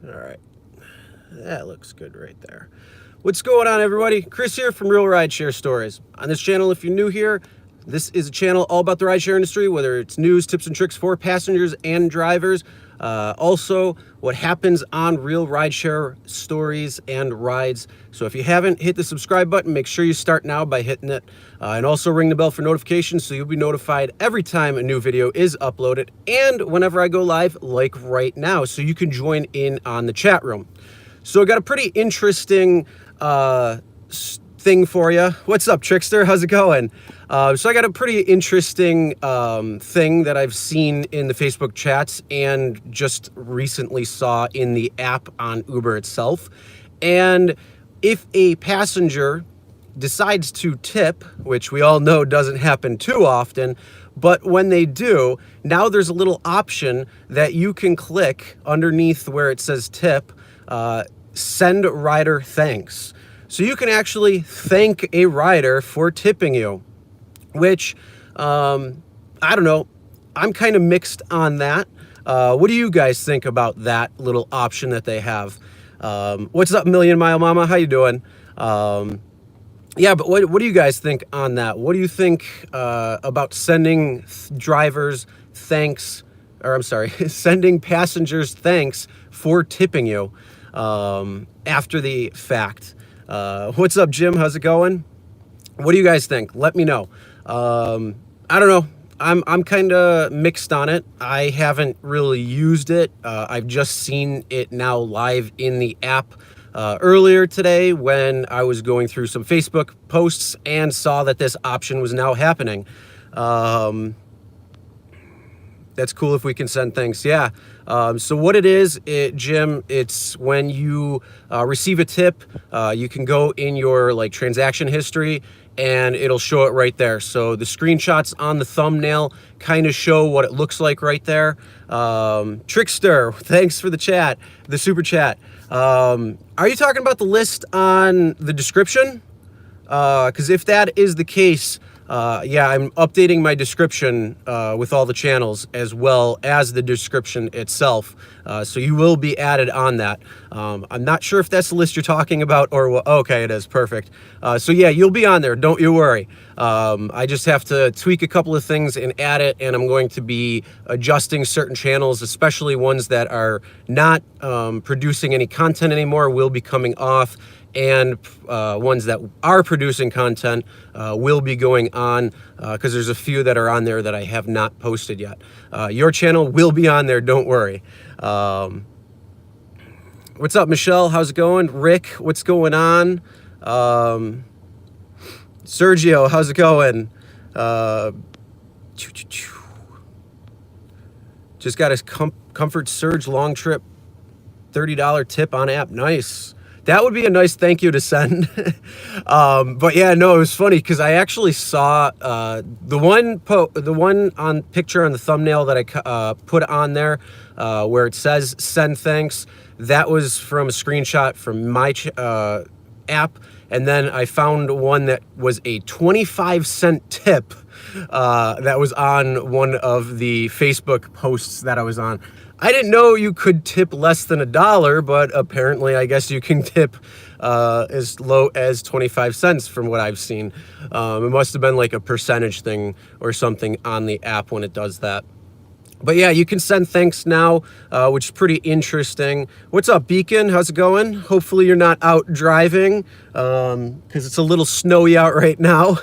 All right. That looks good right there. What's going on, everybody? Chris here from Realridesharestories. On this channel, if you're new here, this is a channel all about the rideshare industry, whether it's news, tips, and tricks for passengers and drivers. Also, what happens on real rideshare stories and rides. So if you haven't hit the subscribe button, make sure you start now by hitting it. And also ring the bell for notifications so you'll be notified every time a new video is uploaded and whenever I go live, like right now, so you can join in on the chat room. So I got a pretty interesting thing for you. What's up, Trickster? How's it going? So I got a pretty interesting thing that I've seen in the Facebook chats and just recently saw in the app on Uber itself. And if a passenger decides to tip, which we all know doesn't happen too often, but when they do, now there's a little option that you can click underneath where it says tip, send rider thanks. So you can actually thank a rider for tipping you, which, I don't know, I'm kind of mixed on that. What do you guys think about that little option that they have? What's up, Million Mile Mama? How you doing? Yeah, but what do you guys think on that? What do you think about sending drivers thanks, or I'm sorry, sending passengers thanks for tipping you after the fact? What's up, Jim? How's it going? What do you guys think? Let me know. I don't know. I'm kind of mixed on it. I haven't really used it. I've just seen it now live in the app earlier today when I was going through some Facebook posts and saw that this option was now happening. That's cool if we can send things. Yeah. So what it is, Jim, it's when you receive a tip, you can go in your like transaction history and it'll show it right there. So the screenshots on the thumbnail kind of show what it looks like right there. Trickster, thanks for the chat, the super chat. Are you talking about the list on the description? Because if that is the case, yeah, I'm updating my description with all the channels as well as the description itself. So you will be added on that. I'm not sure if that's the list you're talking about or what. Okay, it is. Perfect. So yeah, you'll be on there. Don't you worry. I just have to tweak a couple of things and add it, and I'm going to be adjusting certain channels, especially ones that are not producing any content anymore will be coming off, and ones that are producing content will be going on because there's a few that are on there that I have not posted yet. Your channel will be on there, don't worry. What's up, Michelle? How's it going? Rick, what's going on? Sergio, how's it going? Just got a Comfort Surge long trip $30 tip on app. Nice. That would be a nice thank you to send. But yeah, no, it was funny because I actually saw the one on picture on the thumbnail that I put on there where it says send thanks. That was from a screenshot from my app. And then I found one that was a 25-cent tip that was on one of the Facebook posts that I was on. I didn't know you could tip less than $1, but apparently I guess you can tip as low as 25 cents from what I've seen. It must have been like a percentage thing or something on the app when it does that. But yeah, you can send thanks now, which is pretty interesting. What's up, Beacon? How's it going? Hopefully you're not out driving because it's a little snowy out right now.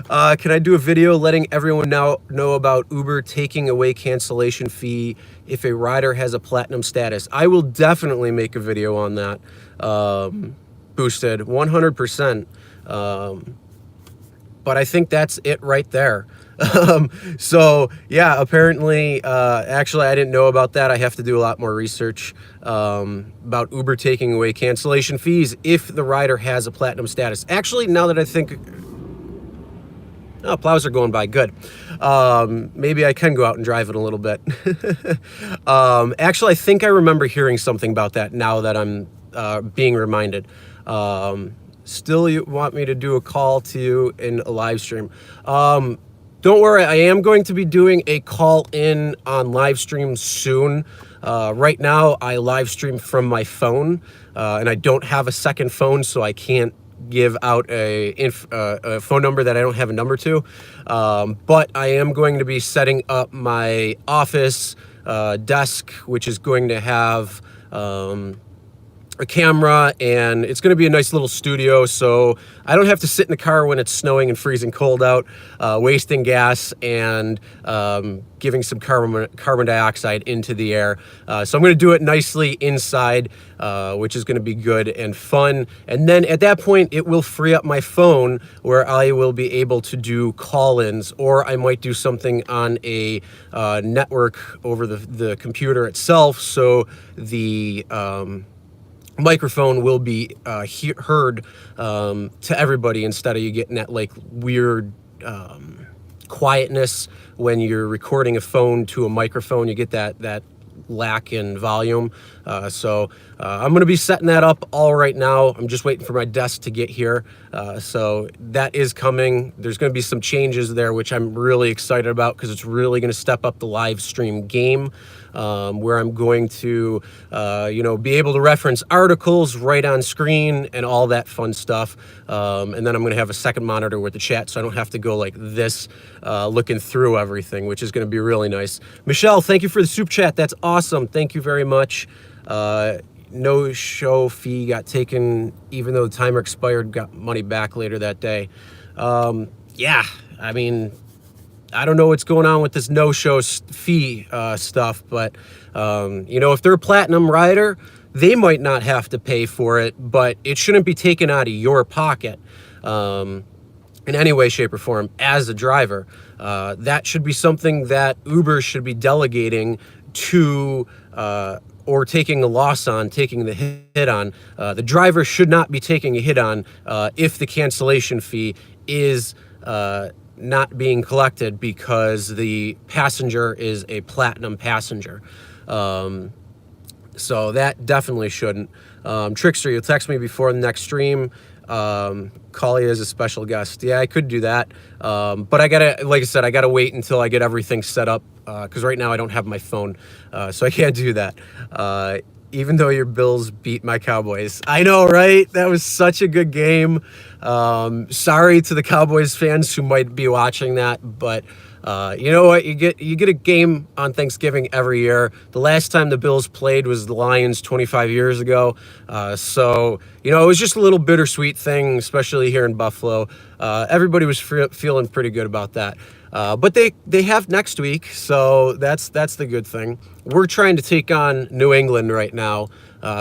Can I do a video letting everyone know about Uber taking away cancellation fee if a rider has a platinum status? I will definitely make a video on that. Boosted 100%. But I think that's it right there. So yeah, apparently, actually I didn't know about that. I have to do a lot more research about Uber taking away cancellation fees if the rider has a platinum status. Actually, now that I think, oh, plows are going by, good. Maybe I can go out and drive it a little bit. Actually, I think I remember hearing something about that now that I'm being reminded. Still, you want me to do a call to you in a live stream? don't worry, I am going to be doing a call-in on live stream soon. Right now, I live stream from my phone, and I don't have a second phone, so I can't give out a phone number that I don't have a number to. But I am going to be setting up my office desk, which is going to have a camera, and it's going to be a nice little studio, so I don't have to sit in the car when it's snowing and freezing cold out, wasting gas and giving some carbon dioxide into the air. So I'm going to do it nicely inside, which is going to be good and fun. And then at that point, it will free up my phone where I will be able to do call-ins, or I might do something on a network over the computer itself, so the microphone will be heard to everybody, instead of you getting that like weird quietness when you're recording a phone to a microphone. You get that lack in volume. So I'm going to be setting that up all right now. I'm just waiting for my desk to get here. So that is coming. There's going to be some changes there, which I'm really excited about, because it's really going to step up the live stream game, where I'm going to, be able to reference articles right on screen and all that fun stuff. And then I'm going to have a second monitor with the chat, so I don't have to go like this, looking through everything, which is going to be really nice. Michelle, thank you for the soup chat. That's awesome. Thank you very much. No show fee got taken, even though the timer expired, got money back later that day. Yeah, I mean, I don't know what's going on with this no-show fee stuff, but, if they're a platinum rider, they might not have to pay for it, but it shouldn't be taken out of your pocket in any way, shape, or form as a driver. That should be something that Uber should be delegating to, or taking a loss on, taking the hit on. The driver should not be taking a hit on if the cancellation fee is not being collected because the passenger is a platinum passenger. So that definitely shouldn't. Trickster, you'll text me before the next stream. Call you as a special guest. Yeah, I could do that. But I gotta, like I said, I gotta wait until I get everything set up, because right now I don't have my phone, so I can't do that. Even though your Bills beat my Cowboys. I know, right? That was such a good game. Sorry to the Cowboys fans who might be watching that, but you know what? You get a game on Thanksgiving every year. The last time the Bills played was the Lions 25 years ago. So, it was just a little bittersweet thing, especially here in Buffalo. Everybody was feeling pretty good about that. But they have next week, so that's the good thing. We're trying to take on New England right now.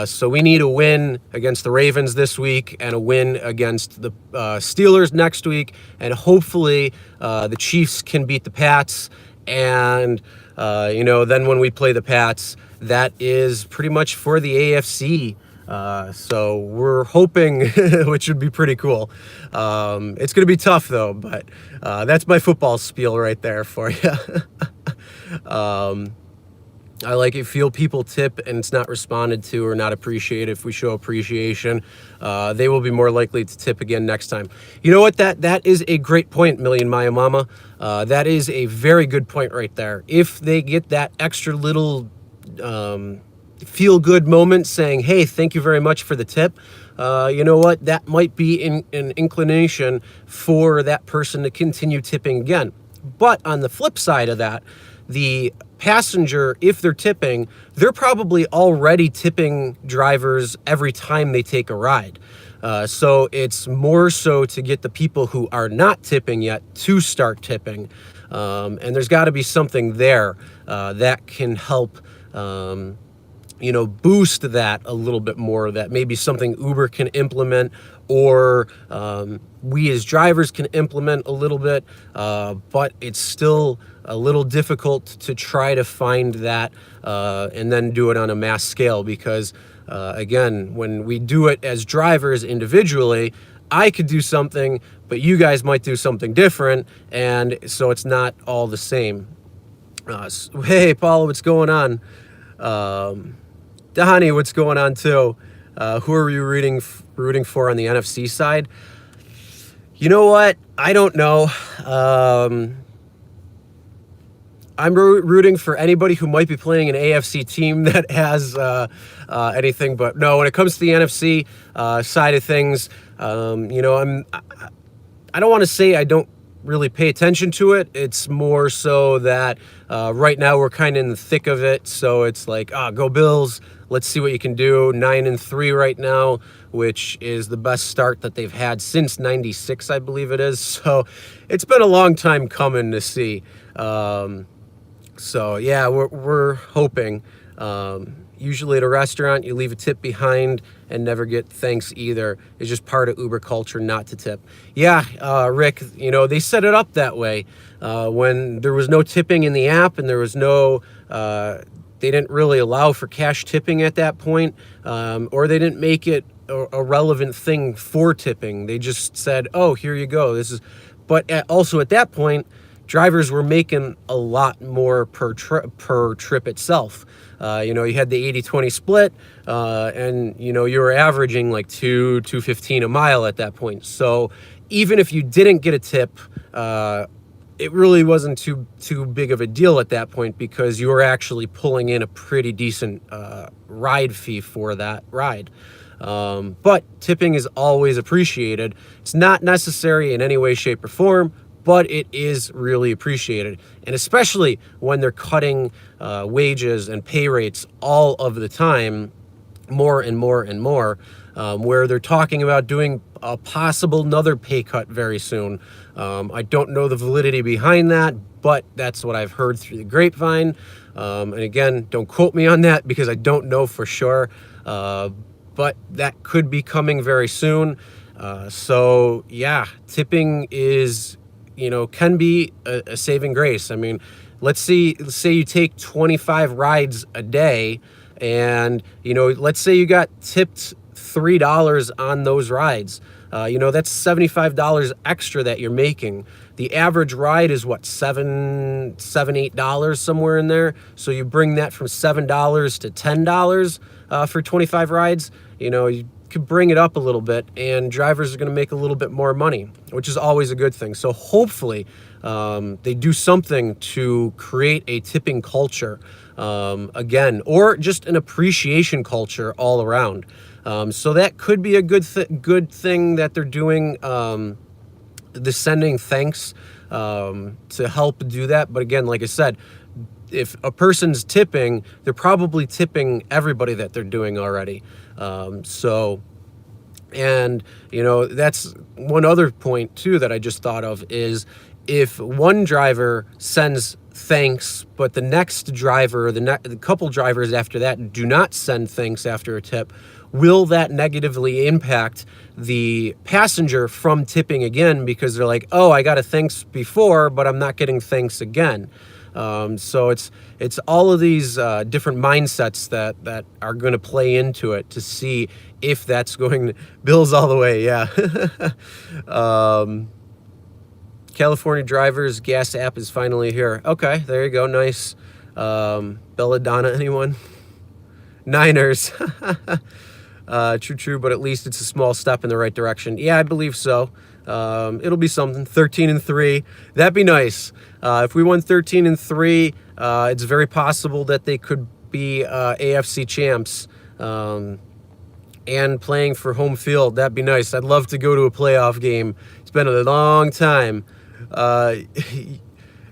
So we need a win against the Ravens this week and a win against the Steelers next week. And hopefully the Chiefs can beat the Pats. And, then when we play the Pats, that is pretty much for the AFC. So we're hoping, which would be pretty cool. It's going to be tough though, but that's my football spiel right there for you. I like it. Feel people tip and it's not responded to or not appreciated. If we show appreciation, they will be more likely to tip again next time. You know what? That is a great point, Million Maya Mama. That is a very good point right there. If they get that extra little feel good moment saying, hey, thank you very much for the tip, you know what? That might be an inclination for that person to continue tipping again. But on the flip side of that, the passenger, if they're tipping, they're probably already tipping drivers every time they take a ride. So it's more so to get the people who are not tipping yet to start tipping. And there's got to be something there that can help boost that a little bit more. That maybe something Uber can implement, or we as drivers can implement a little bit, but it's still a little difficult to try to find that and then do it on a mass scale, because again, when we do it as drivers individually, I could do something, but you guys might do something different, and so it's not all the same. Hey, Paul, what's going on? Dahani, what's going on too? Who are you rooting for on the NFC side? You know what? I don't know. I'm rooting for anybody who might be playing an AFC team that has anything. But no, when it comes to the NFC side of things, you know, I don't want to say I don't really pay attention to it. It's more so that right now we're kind of in the thick of it. So it's like, go Bills. Let's see what you can do. 9-3 right now, which is the best start that they've had since '96, I believe it is. So it's been a long time coming to see. So yeah, we're hoping. Usually at a restaurant, you leave a tip behind and never get thanks either. It's just part of Uber culture not to tip. Yeah, Rick, you know, they set it up that way. When there was no tipping in the app and there was no, they didn't really allow for cash tipping at that point, or they didn't make it a relevant thing for tipping. They just said, oh, here you go. But also at that point, drivers were making a lot more per trip itself. You know, you had the 80-20 split, and, you know, you were averaging like $2.15 a mile at that point. So even if you didn't get a tip, it really wasn't too big of a deal at that point because you were actually pulling in a pretty decent ride fee for that ride. But tipping is always appreciated. It's not necessary in any way, shape, or form, but it is really appreciated. And especially when they're cutting wages and pay rates all of the time, more and more and more, where they're talking about doing a possible another pay cut very soon. I don't know the validity behind that, but that's what I've heard through the grapevine. And again, don't quote me on that because I don't know for sure, but that could be coming very soon. So yeah, tipping is, you know, can be a saving grace. I mean, let's say you take 25 rides a day and, you know, let's say you got tipped $3 on those rides. You know, that's $75 extra that you're making. The average ride is what, $8 somewhere in there. So you bring that from $7 to $10 for 25 rides. You know, you could bring it up a little bit and drivers are going to make a little bit more money, which is always a good thing. So hopefully they do something to create a tipping culture again, or just an appreciation culture all around. So that could be a good thing that they're doing, the sending thanks to help do that. But again, like I said, if a person's tipping, they're probably tipping everybody that they're doing already. So, and you know, that's one other point too that I just thought of is if one driver sends thanks, but the next driver, the couple drivers after that do not send thanks after a tip, will that negatively impact the passenger from tipping again because they're like, oh, I got a thanks before, but I'm not getting thanks again. So it's all of these different mindsets that are going to play into it to see if that's going to bills all the way. Yeah. California drivers gas app is finally here. Okay, there you go. Nice. Belladonna, anyone? Niners. True, but at least it's a small step in the right direction. Yeah, I believe so. It'll be something. 13-3. That'd be nice. If we won 13-3, it's very possible that they could be AFC champs and playing for home field. That'd be nice. I'd love to go to a playoff game. It's been a long time.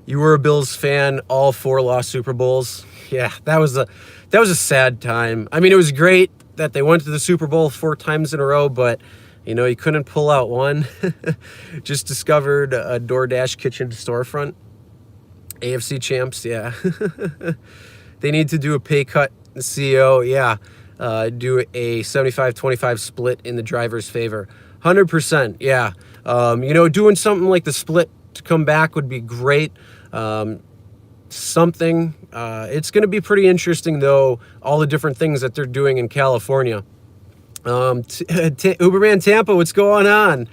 You were a Bills fan, all 4 lost Super Bowls. Yeah, that was a sad time. I mean, it was great that they went to the Super Bowl 4 times in a row, but you know, you couldn't pull out one. Just discovered a DoorDash kitchen storefront. AFC champs, yeah. They need to do a pay cut, the CEO, yeah. Do a 75-25 split in the driver's favor. 100%, yeah. You know, doing something like the split to come back would be great. Something. It's going to be pretty interesting, though, all the different things that they're doing in California. Uberman Tampa, what's going on?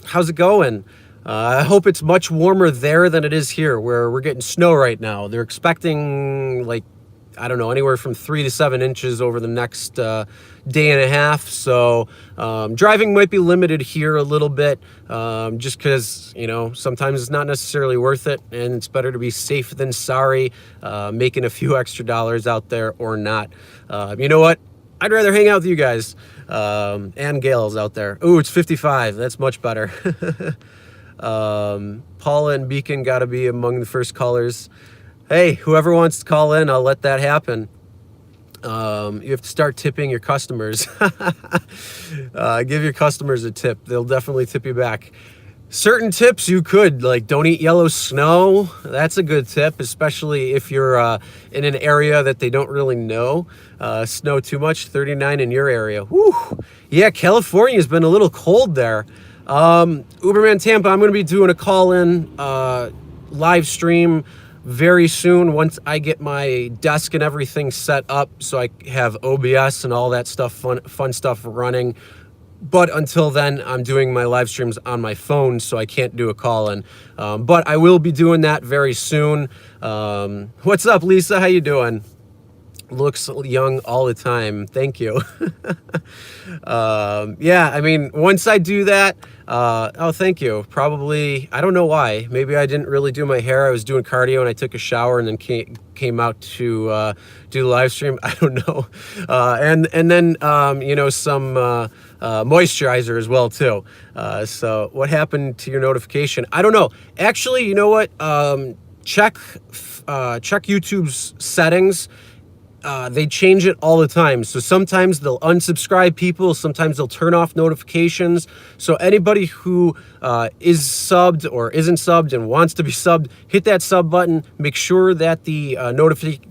How's it going? I hope it's much warmer there than it is here, where we're getting snow right now. They're expecting like I don't know, anywhere from 3 to 7 inches over the next day and a half. So driving might be limited here a little bit, just because, you know, sometimes it's not necessarily worth it, and it's better to be safe than sorry, making a few extra dollars out there or not. You know what? I'd rather hang out with you guys, and Gail's out there. Ooh, it's 55. That's much better. Paula and Beacon got to be among the first callers. Hey, whoever wants to call in, I'll let that happen. You have to start tipping your customers. Give your customers a tip. They'll definitely tip you back. Certain tips you could, like don't eat yellow snow. That's a good tip, especially if you're in an area that they don't really know. Snow too much, 39 in your area. Whew. Yeah, California's been a little cold there. Man Tampa, I'm going to be doing a call-in live stream very soon once I get my desk and everything set up, so I have OBS and all that stuff, fun stuff running. But until then, I'm doing my live streams on my phone, so I can't do a call-in. But I will be doing that very soon. What's up, Lisa? How you doing? Looks young all the time. Thank you. Yeah, I mean, once I do that, oh, thank you. Probably, I don't know why. Maybe I didn't really do my hair. I was doing cardio and I took a shower and then came out to do the live stream. I don't know. And then, you know, some moisturizer as well, too. So what happened to your notification? I don't know. Actually, you know what? Check YouTube's settings. They change it all the time. So sometimes they'll unsubscribe people, sometimes they'll turn off notifications. So anybody who is subbed or isn't subbed and wants to be subbed, hit that sub button. Make sure that the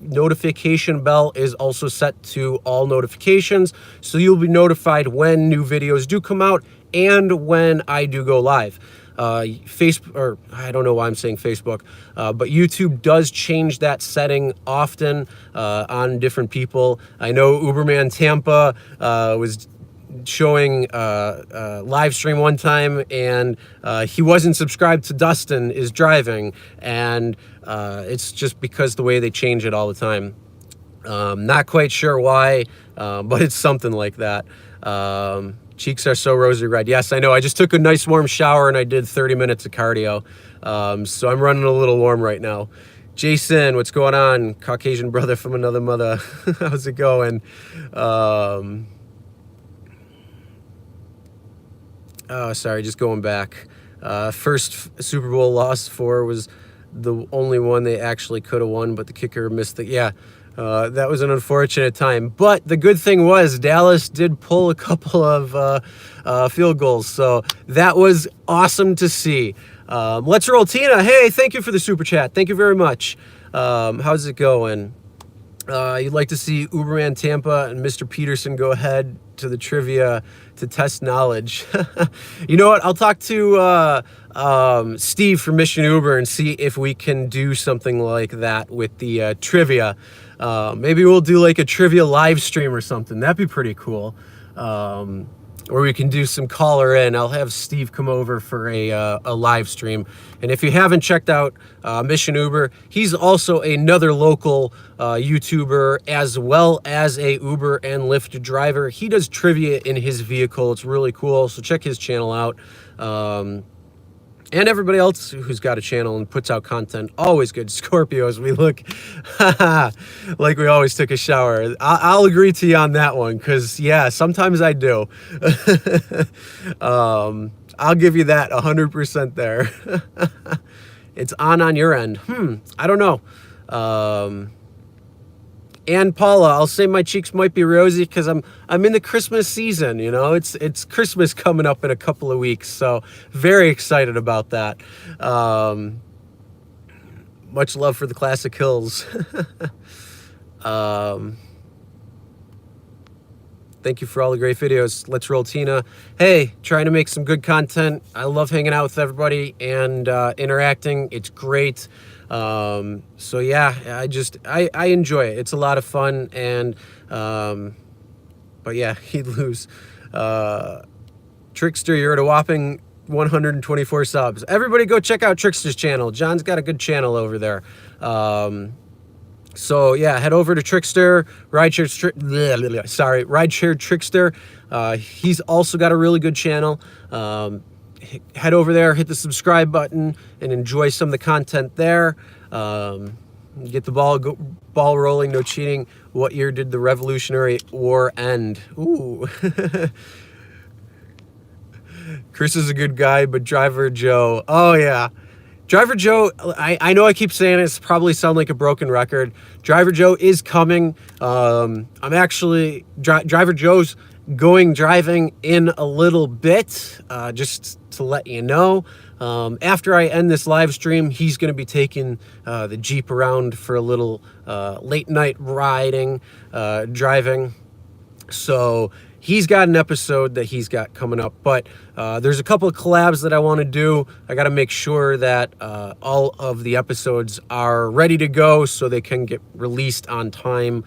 notification bell is also set to all notifications, so you'll be notified when new videos do come out and when I do go live. Facebook, or I don't know why I'm saying Facebook, but YouTube does change that setting often on different people. I know Man Tampa was showing live stream one time, and he wasn't subscribed to Dustin Is Driving, and it's just because the way they change it all the time. Not quite sure why, but it's something like that. Cheeks are so rosy red. Yes, I know. I just took a nice warm shower and I did 30 minutes of cardio. So I'm running a little warm right now. Jason, what's going on? Caucasian brother from another mother. How's it going? Oh, sorry, just going back. First Super Bowl loss for was the only one they actually could have won, but the kicker missed it. Yeah. That was an unfortunate time, but the good thing was Dallas did pull a couple of field goals, so that was awesome to see. Let's roll. Tina, hey, thank you for the super chat. Thank you very much. How's it going? You'd like to see Man Tampa and Mr. Peterson go ahead to the trivia to test knowledge. You know what? I'll talk to Steve from Misson Uber and see if we can do something like that with the trivia. Maybe we'll do like a trivia live stream or something. That'd be pretty cool. Or we can do some caller in. I'll have Steve come over for a live stream. And if you haven't checked out Misson Uber, he's also another local YouTuber as well as a Uber and Lyft driver. He does trivia in his vehicle. It's really cool. So check his channel out. And everybody else who's got a channel and puts out content, always good. Scorpios, we look like we always took a shower. I'll agree to you on that one, because, yeah, sometimes I do. I'll give you that 100% there. It's on your end. I don't know. And Paula, I'll say my cheeks might be rosy because I'm in the Christmas season, you know. It's Christmas coming up in a couple of weeks, so very excited about that. Much love for the classic hills. Thank you for all the great videos. Let's roll, Tina. Hey, trying to make some good content. I love hanging out with everybody and interacting. It's great. So yeah, I enjoy it. It's a lot of fun, and but yeah, he'd lose. Trickster, you're at a whopping 124 subs. Everybody go check out Trickster's channel. John's got a good channel over there. So yeah, head over to Trickster, Rideshare Trickster. He's also got a really good channel. Head over there, hit the subscribe button, and enjoy some of the content there. Get the ball rolling, no cheating. What year did the Revolutionary War end? Ooh. Chris is a good guy, but Driver Joe. Oh yeah. Driver Joe, I know I keep saying it's probably sound like a broken record. Driver Joe is coming. I'm actually, Driver Joe's driving in a little bit, just to let you know. After I end this live stream, he's going to be taking the Jeep around for a little late night driving. So he's got an episode that he's got coming up, but there's a couple of collabs that I want to do. I got to make sure that all of the episodes are ready to go so they can get released on time,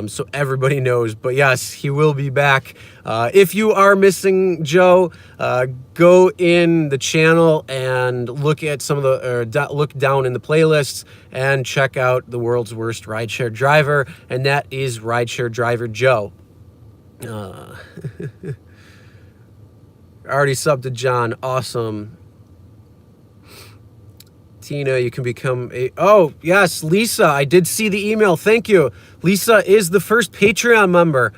so everybody knows. But yes, he will be back. If you are missing Joe, go in the channel and look at some of the, look down in the playlists and check out the world's worst rideshare driver, and that is Rideshare Driver Joe. Already subbed to John. Awesome. Tina, you can become a... Oh, yes, Lisa. I did see the email. Thank you. Lisa is the first Patreon member.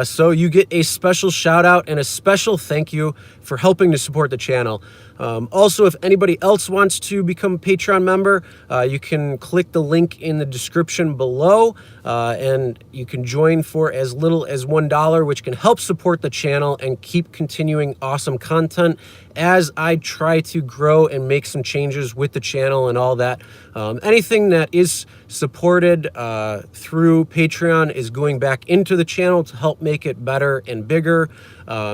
So you get a special shout out and a special thank you for helping to support the channel. Also, if anybody else wants to become a Patreon member, you can click the link in the description below, and you can join for as little as $1, which can help support the channel and keep continuing awesome content as I try to grow and make some changes with the channel and all that. Anything that is supported through Patreon is going back into the channel to help make it better and bigger.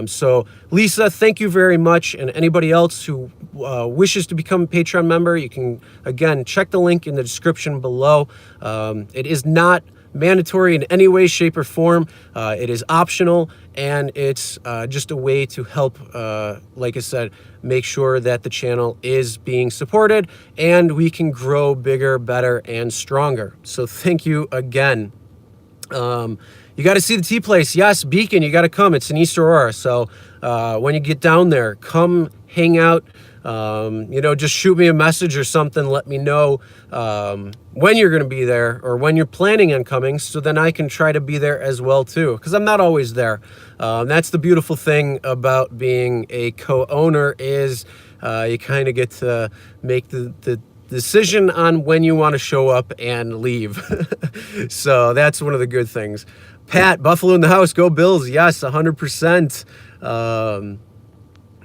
So Lisa, thank you very much. And anybody else who wishes to become a Patreon member, you can, again, check the link in the description below. It is not mandatory in any way, shape, or form. It is optional, and it's just a way to help, like I said, make sure that the channel is being supported and we can grow bigger, better, and stronger. So thank you again. You got to see the tea place. Yes, Beacon, you got to come. It's in East Aurora. So when you get down there, come hang out. You know, just shoot me a message or something. Let me know when you're going to be there or when you're planning on coming, so then I can try to be there as well too, because I'm not always there. That's the beautiful thing about being a co-owner is you kind of get to make the decision on when you want to show up and leave. So that's one of the good things. Pat, Buffalo in the house, go Bills. Yes, 100%.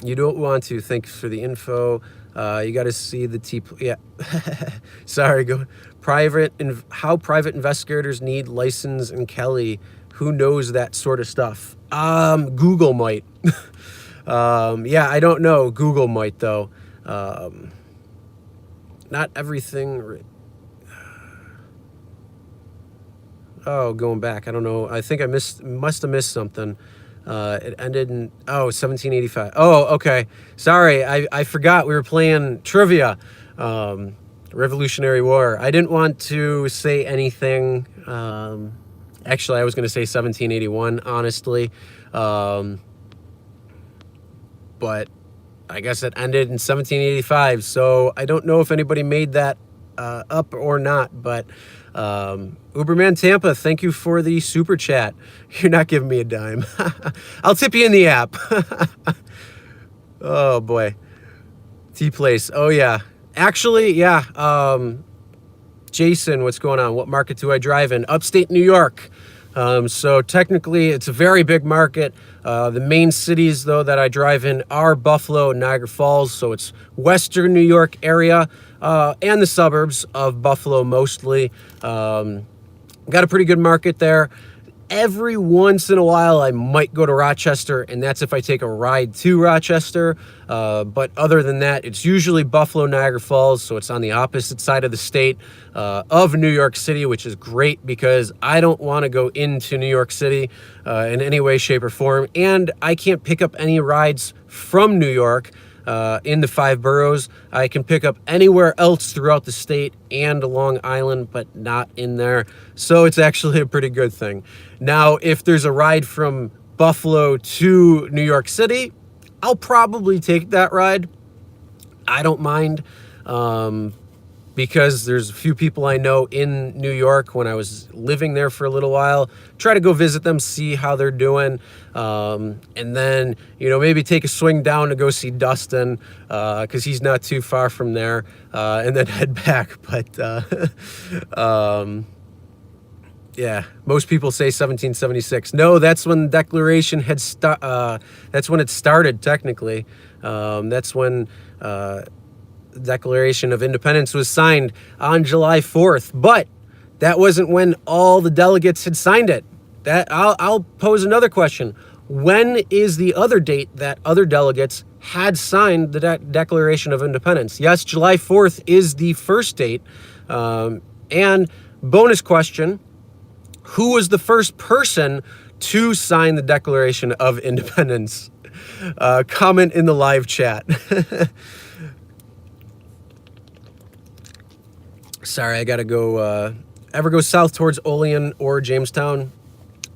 You don't want to. Thanks for the info. You got to see the yeah. Sorry. Go private. How private investigators need license in Kelly. Who knows that sort of stuff? Google might. Yeah, I don't know. Google might though. Not everything. Oh, going back. I don't know. I think I must have missed something. It ended in 1785. Oh, okay. Sorry, I forgot we were playing trivia. Revolutionary War. I didn't want to say anything. Actually, I was going to say 1781, honestly. But I guess it ended in 1785. So I don't know if anybody made that up or not, but Man Tampa, thank you for the super chat. You're not giving me a dime. I'll tip you in the app. Oh boy. T-Place. Oh yeah. Actually, yeah. Jason, what's going on? What market do I drive in? Upstate New York. So technically it's a very big market. The main cities though that I drive in are Buffalo and Niagara Falls. So it's Western New York area, and the suburbs of Buffalo mostly. Got a pretty good market there. Every once in a while, I might go to Rochester, and that's if I take a ride to Rochester. But other than that, it's usually Buffalo, Niagara Falls, so it's on the opposite side of the state of New York City, which is great because I don't want to go into New York City in any way, shape, or form. And I can't pick up any rides from New York in the 5 boroughs. I can pick up anywhere else throughout the state and Long Island, but not in there. So it's actually a pretty good thing. Now, if there's a ride from Buffalo to New York City, I'll probably take that ride. I don't mind, because there's a few people I know in New York when I was living there for a little while. Try to go visit them, see how they're doing, and then, you know, maybe take a swing down to go see Dustin, because he's not too far from there, and then head back. But yeah, most people say 1776. No, that's when the Declaration had that's when it started, technically. That's when Declaration of Independence was signed on July 4th, but that wasn't when all the delegates had signed it. That I'll pose another question. When is the other date that other delegates had signed the Declaration of Independence? Yes, July 4th is the first date. And bonus question, who was the first person to sign the Declaration of Independence? Comment in the live chat. Sorry, I gotta go, ever go south towards Olean or Jamestown?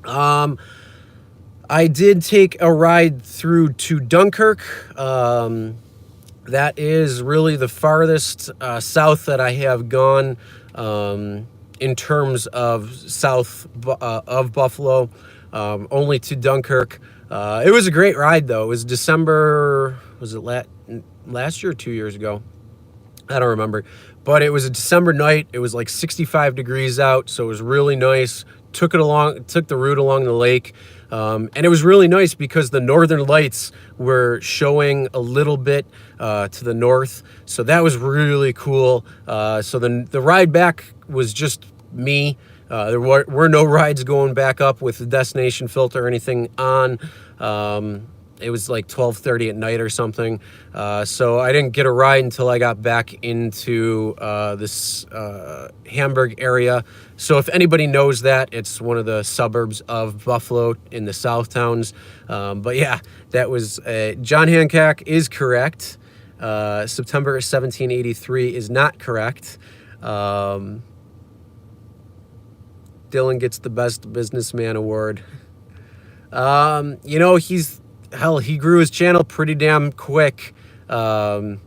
I did take a ride through to Dunkirk. That is really the farthest south that I have gone in terms of south of Buffalo, only to Dunkirk. It was a great ride, though. It was December, was it last year or 2 years ago? I don't remember. But it was a December night. It was like 65 degrees out, so it was really nice. Took the route along the lake. And it was really nice because the northern lights were showing a little bit to the north. So that was really cool. So the ride back was just me. There were no rides going back up with the destination filter or anything on. It was like 12:30 at night or something. So I didn't get a ride until I got back into this Hamburg area. So if anybody knows that, it's one of the suburbs of Buffalo in the South Towns. But yeah, that was John Hancock is correct. September 1783 is not correct. Dylan gets the Best Businessman Award. You know, he grew his channel pretty damn quick. And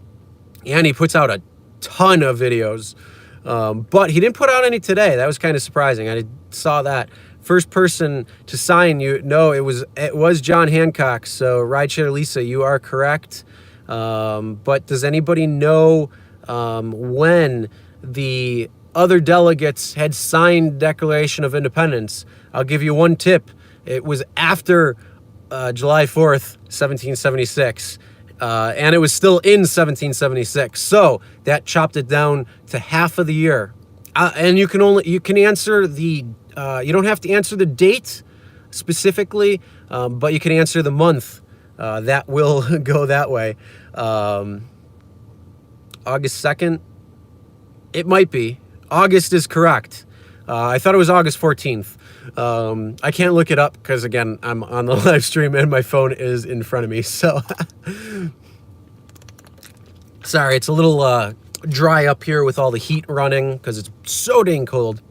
he puts out a ton of videos. But he didn't put out any today. That was kind of surprising. I saw that. First person to sign you. No, it was John Hancock. So Rideshare Lisa, you are correct. But does anybody know when the other delegates had signed Declaration of Independence? I'll give you one tip. It was after July 4th, 1776. And it was still in 1776. So that chopped it down to half of the year. And you can answer the, you don't have to answer the date specifically, but you can answer the month. That will go that way. August 2nd, it might be. August is correct. I thought it was August 14th. I can't look it up because, again, I'm on the live stream and my phone is in front of me. So, sorry, it's a little dry up here with all the heat running because it's so dang cold.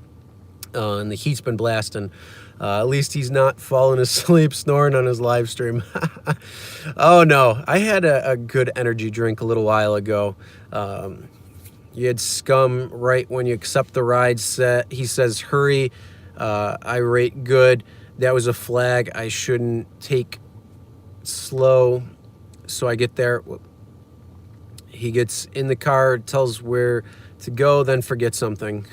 And the heat's been blasting. At least he's not falling asleep snoring on his live stream. Oh, no. I had a good energy drink a little while ago. You had scum right when you accept the ride set. He says, hurry. I rate good. That was a flag. I shouldn't take slow. So I get there. He gets in the car, tells where to go, then forgets something.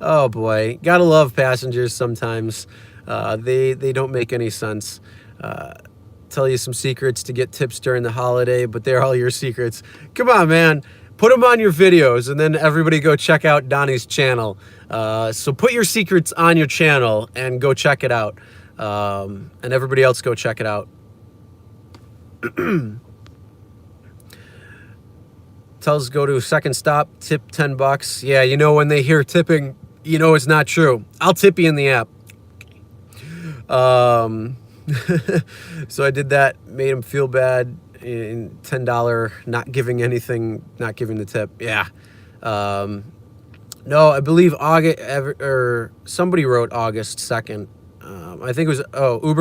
Oh boy. Gotta love passengers sometimes. They don't make any sense. Tell you some secrets to get tips during the holiday, but they're all your secrets. Come on, man. Put them on your videos, and then everybody go check out Donnie's channel. So put your secrets on your channel and go check it out. And everybody else go check it out. Tells go to a second stop, tip $10. Yeah, you know when they hear tipping, you know it's not true. I'll tip you in the app. So I did that, made him feel bad. in $10 not giving anything, not giving the tip. Yeah. No, I believe August, or somebody wrote August 2nd. I think it was,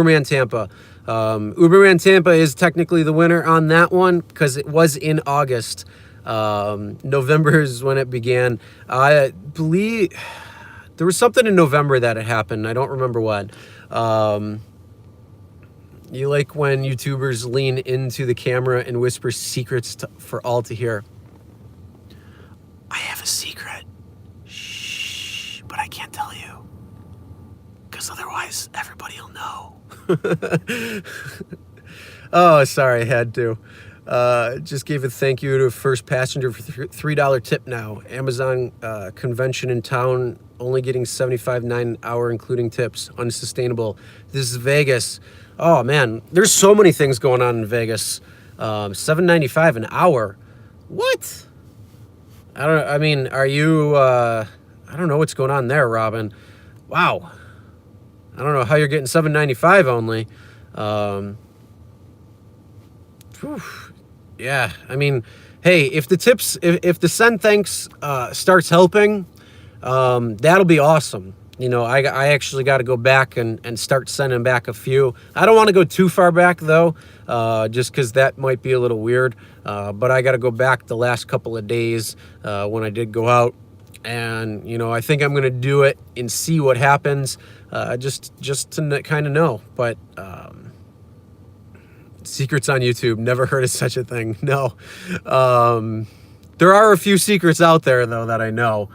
Man Tampa. Man Tampa is technically the winner on that one because it was in August. November is when it began. I believe there was something in November that had happened. I don't remember what. You like when YouTubers lean into the camera and whisper secrets for all to hear. I have a secret. Shh, but I can't tell you. Because otherwise everybody will know. Oh, sorry, I had to. Just gave a thank you to first passenger for $3 tip now. Amazon convention in town, only getting $75.9 an hour, including tips. Unsustainable. This is Vegas. Oh man, there's so many things going on in Vegas. $7.95 an hour. What? I mean, are you? I don't know what's going on there, Robin. Wow. I don't know how you're getting $7.95 only. Yeah, I mean, hey, if the tips, if the send thanks starts helping, that'll be awesome. You know, I actually got to go back and start sending back a few. I don't want to go too far back though, just because that might be a little weird. But I got to go back the last couple of days when I did go out, and you know, I think I'm gonna do it and see what happens, just to kind of know. But secrets on YouTube, never heard of such a thing. No, there are a few secrets out there though that I know.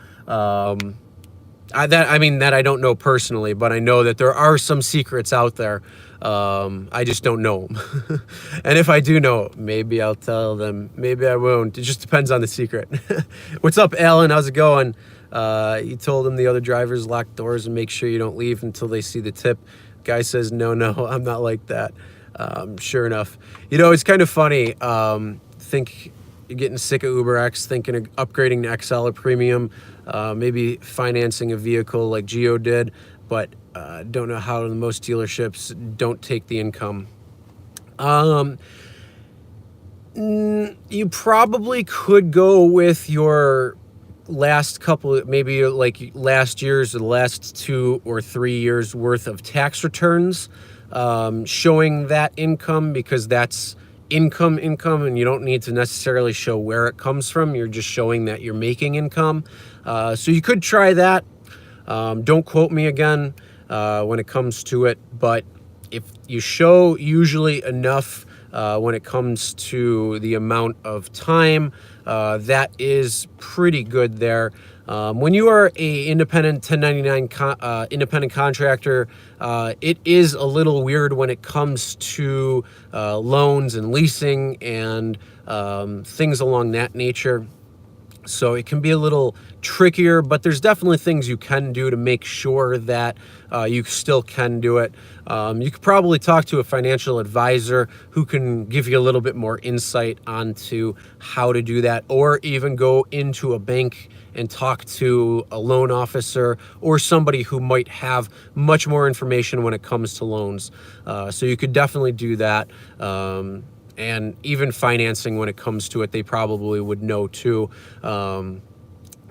That I don't know personally, but I know that there are some secrets out there. I just don't know them. And if I do know, maybe I'll tell them, maybe I won't. It just depends on the secret. What's up, Alan? How's it going? You told him the other drivers lock doors and make sure you don't leave until they see the tip. Guy says, no, I'm not like that. Sure enough. You know, it's kind of funny. Think you're getting sick of UberX, thinking of upgrading to XL or Premium, maybe financing a vehicle like Geo did, but don't know how most dealerships don't take the income. You probably could go with your last couple, maybe like last year's or the last 2 or 3 years worth of tax returns, showing that income, because that's income, and you don't need to necessarily show where it comes from. You're just showing that you're making income. So you could try that. Don't quote me again when it comes to it, but if you show usually enough when it comes to the amount of time, that is pretty good there. When you are a independent 1099 independent contractor, it is a little weird when it comes to loans and leasing and things along that nature. So it can be a little trickier, but there's definitely things you can do to make sure that you still can do it. You could probably talk to a financial advisor who can give you a little bit more insight onto how to do that, or even go into a bank and talk to a loan officer or somebody who might have much more information when it comes to loans. So you could definitely do that. And even financing, when it comes to it, they probably would know too, and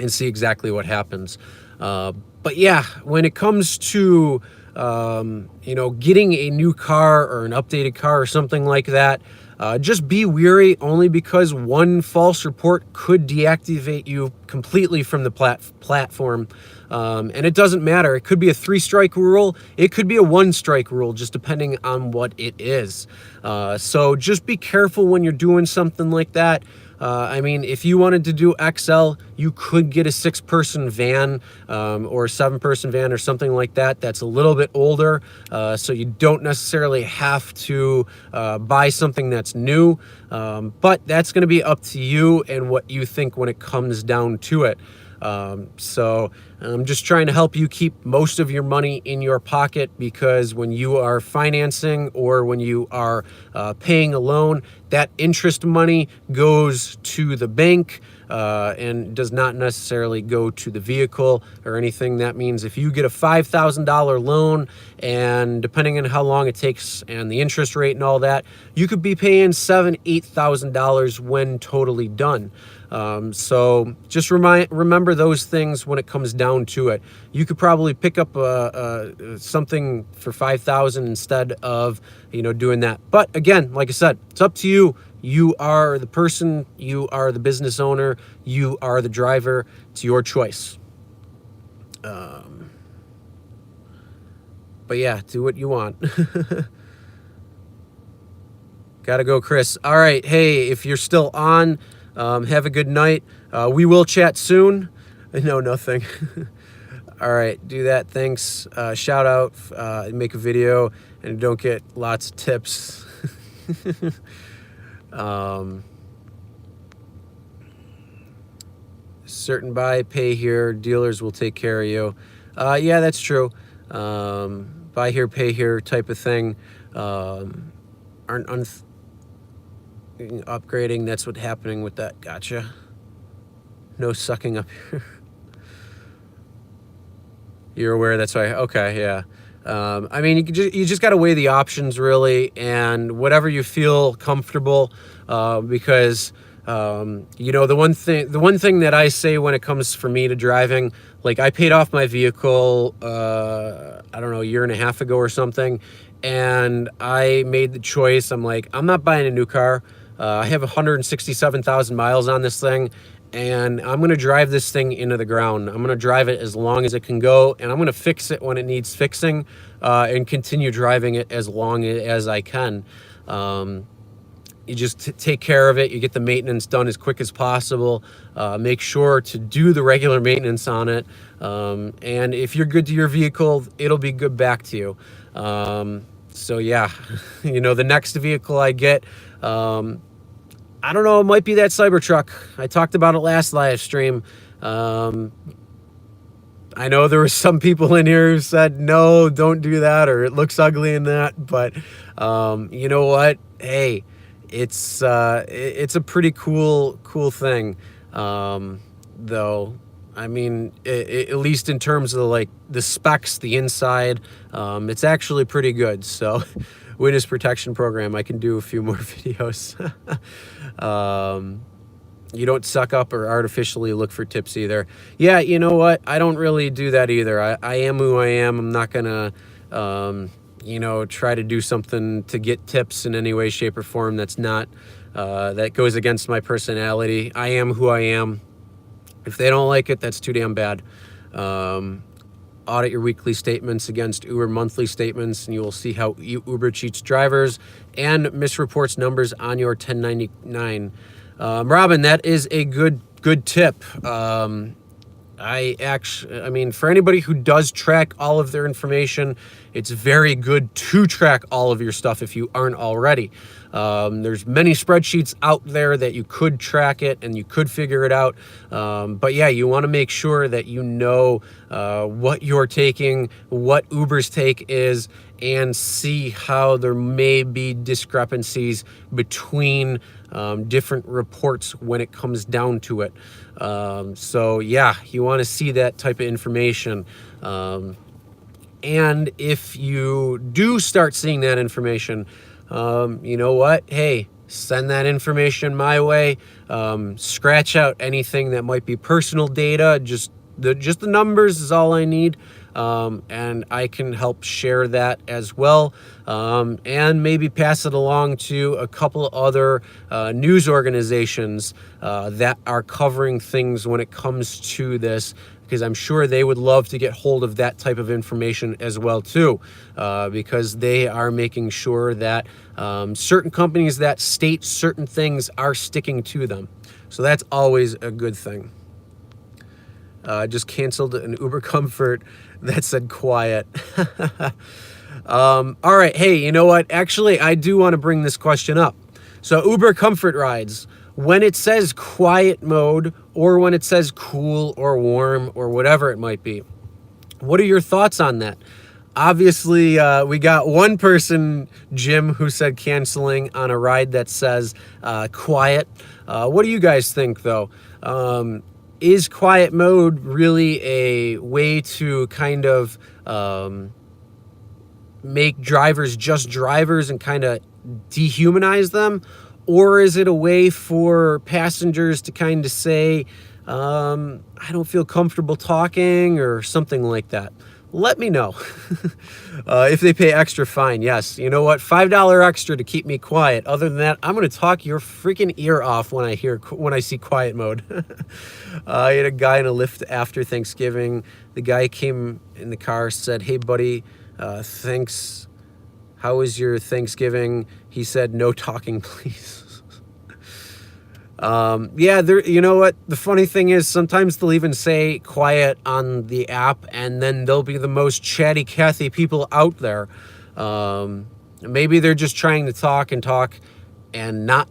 see exactly what happens. But yeah, when it comes to you know, getting a new car or an updated car or something like that, just be weary, only because one false report could deactivate you completely from the platform. And it doesn't matter. It could be a 3-strike rule. It could be a 1-strike rule, just depending on what it is. So just be careful when you're doing something like that. I mean, if you wanted to do XL, you could get a 6-person van or a 7-person van or something like that. That's a little bit older, so you don't necessarily have to buy something that's new. But that's going to be up to you and what you think when it comes down to it. So I'm just trying to help you keep most of your money in your pocket, because when you are financing or when you are paying a loan, that interest money goes to the bank. and does not necessarily go to the vehicle or anything. That means if you get a $5,000 loan, and depending on how long it takes and the interest rate and all that, you could be paying $7,000-8,000 when totally done. So just remember those things when it comes down to it. You could probably pick up something for $5,000 instead of, doing that. But again, like I said, it's up to you. You are the person, you are the business owner, you are the driver. It's your choice. But yeah, do what you want. Gotta go, Chris. All right. Hey, if you're still on, have a good night. We will chat soon. No, nothing. All right, do that. Thanks. Shout out, make a video, and don't get lots of tips. Certain buy, pay here. Dealers will take care of you. Yeah, that's true. Buy here, pay here type of thing. Aren't upgrading. That's what's happening with that. Gotcha. No sucking up here. You're aware that's why. Okay, yeah. I mean, you just got to weigh the options really, and whatever you feel comfortable. Because the one thing that I say when it comes for me to driving, like I paid off my vehicle, I don't know, a year and a half ago or something, and I made the choice. I'm like, I'm not buying a new car. I have 167,000 miles on this thing, and I'm going to drive this thing into the ground. I'm going to drive it as long as it can go, and I'm going to fix it when it needs fixing, and continue driving it as long as I can. You just take care of it. You get the maintenance done as quick as possible. Make sure to do the regular maintenance on it. And if you're good to your vehicle, it'll be good back to you. So yeah, the next vehicle I get, I don't know, it might be that Cybertruck. I talked about it last live stream. I know there were some people in here who said, no, don't do that, or it looks ugly in that. But you know what? Hey, it's a pretty cool thing, though. I mean, at least in terms of like the specs, the inside, it's actually pretty good. So witness protection program, I can do a few more videos. You don't suck up or artificially look for tips either. Yeah, you know what? I don't really do that either. I am who I am. I'm not gonna, try to do something to get tips in any way, shape, or form that's not, that goes against my personality. I am who I am. If they don't like it, that's too damn bad. Audit your weekly statements against Uber monthly statements, and you will see how Uber cheats drivers and misreports numbers on your 1099. Robin, that is a good tip. I mean, for anybody who does track all of their information, it's very good to track all of your stuff if you aren't already. There's many spreadsheets out there that you could track it and you could figure it out. But yeah, you want to make sure that you know what you're taking, what Uber's take is, and see how there may be discrepancies between different reports when it comes down to it. So yeah, you want to see that type of information. And if you do start seeing that information, you know what? Hey, send that information my way. Scratch out anything that might be personal data. Just the numbers is all I need. And I can help share that as well. And maybe pass it along to a couple of other news organizations that are covering things when it comes to this, because I'm sure they would love to get hold of that type of information as well too, because they are making sure that certain companies that state certain things are sticking to them. So that's always a good thing. Just canceled an Uber Comfort that said quiet. All right, hey, you know what? Actually, I do want to bring this question up. So Uber Comfort rides, when it says quiet mode, or when it says cool or warm or whatever it might be, what are your thoughts on that? Obviously, we got one person, Jim, who said canceling on a ride that says quiet. What do you guys think, though? Is quiet mode really a way to kind of make drivers just drivers and kind of dehumanize them? Or is it a way for passengers to kind of say, I don't feel comfortable talking or something like that? Let me know. If they pay extra, fine. Yes. You know what? $5 extra to keep me quiet. Other than that, I'm going to talk your freaking ear off when I see quiet mode. I had a guy in a Lyft after Thanksgiving. The guy came in the car, said, "Hey, buddy, thanks. How was your Thanksgiving?" He said, "No talking, please." Yeah, you know what? The funny thing is sometimes they'll even say quiet on the app, and then they'll be the most chatty Cathy people out there. Maybe they're just trying to talk and not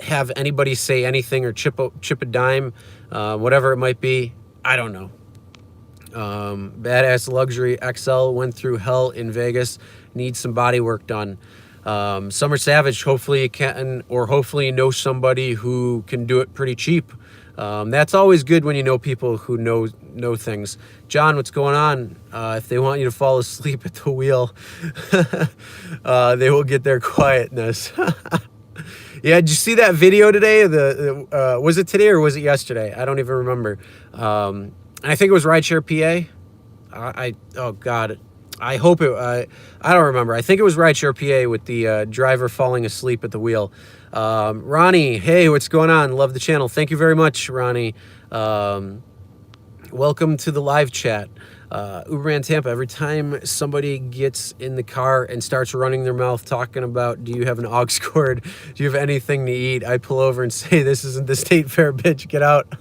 have anybody say anything or chip a dime, whatever it might be. I don't know. Badass Luxury XL went through hell in Vegas, needs some body work done. Summer Savage, hopefully you can, or hopefully you know somebody who can do it pretty cheap. That's always good when you know people who know things. John, what's going on? If they want you to fall asleep at the wheel, they will get their quietness. Yeah, did you see that video today? Was it today or was it yesterday? I don't even remember. I think it was Rideshare PA. Oh God. I hope it, I don't remember. I think it was Rideshare PA with the driver falling asleep at the wheel. Ronnie, hey, what's going on? Love the channel. Thank you very much, Ronnie. Welcome to the live chat. Man Tampa, every time somebody gets in the car and starts running their mouth talking about, do you have an aux cord? Do you have anything to eat? I pull over and say, this isn't the state fair, bitch. Get out.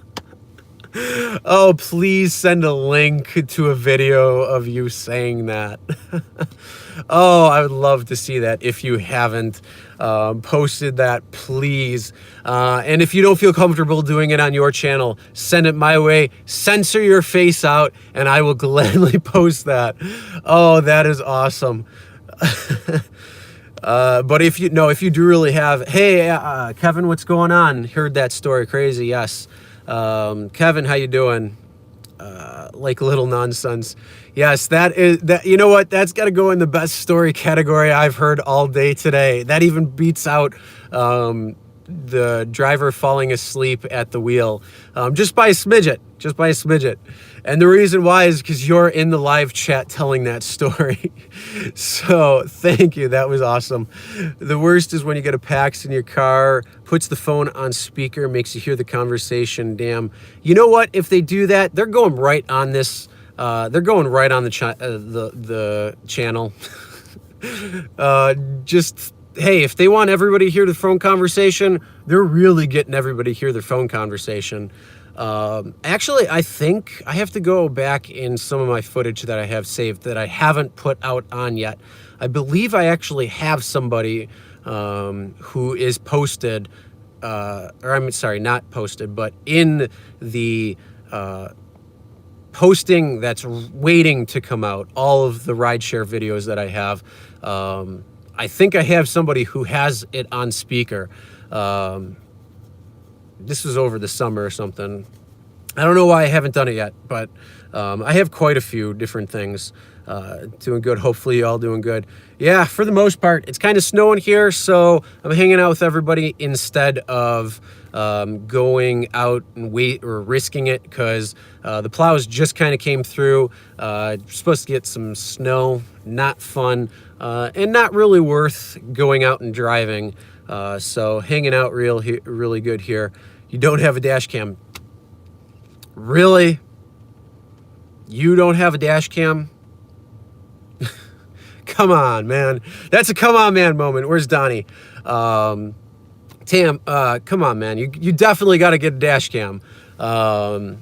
Oh, please send a link to a video of you saying that. Oh, I would love to see that. If you haven't posted that, please. And if you don't feel comfortable doing it on your channel, send it my way. Censor your face out, and I will gladly post that. Oh, that is awesome. But if you do really have, hey, Kevin, what's going on? Heard that story, crazy, yes. Kevin, how you doing? Like a little nonsense. Yes, that. You know what? That's got to go in the best story category I've heard all day today. That even beats out the driver falling asleep at the wheel, just by a smidget. Just by a smidget. And the reason why is because you're in the live chat telling that story. So thank you. That was awesome. The worst is when you get a PAX in your car, puts the phone on speaker, makes you hear the conversation. Damn. You know what? If they do that, they're going right on this. They're going right on the channel. Just, hey, if they want everybody to hear the phone conversation, they're really getting everybody to hear their phone conversation. Actually, I think I have to go back in some of my footage that I have saved that I haven't put out on yet. I believe I actually have somebody who is posted, or I'm sorry, not posted, but in the posting that's waiting to come out, all of the rideshare videos that I have. I think I have somebody who has it on speaker. This was over the summer or something. I don't know why I haven't done it yet, but I have quite a few different things. Doing good. Hopefully you all doing good. Yeah, for the most part, it's kind of snowing here, so I'm hanging out with everybody instead of going out and risking it, because the plows just kind of came through. Supposed to get some snow, not fun, and not really worth going out and driving. So hanging out really good here. You don't have a dash cam. Really? You don't have a dash cam? Come on, man. That's a come on, man moment. Where's Donnie? Tam, come on, man. You definitely got to get a dash cam. The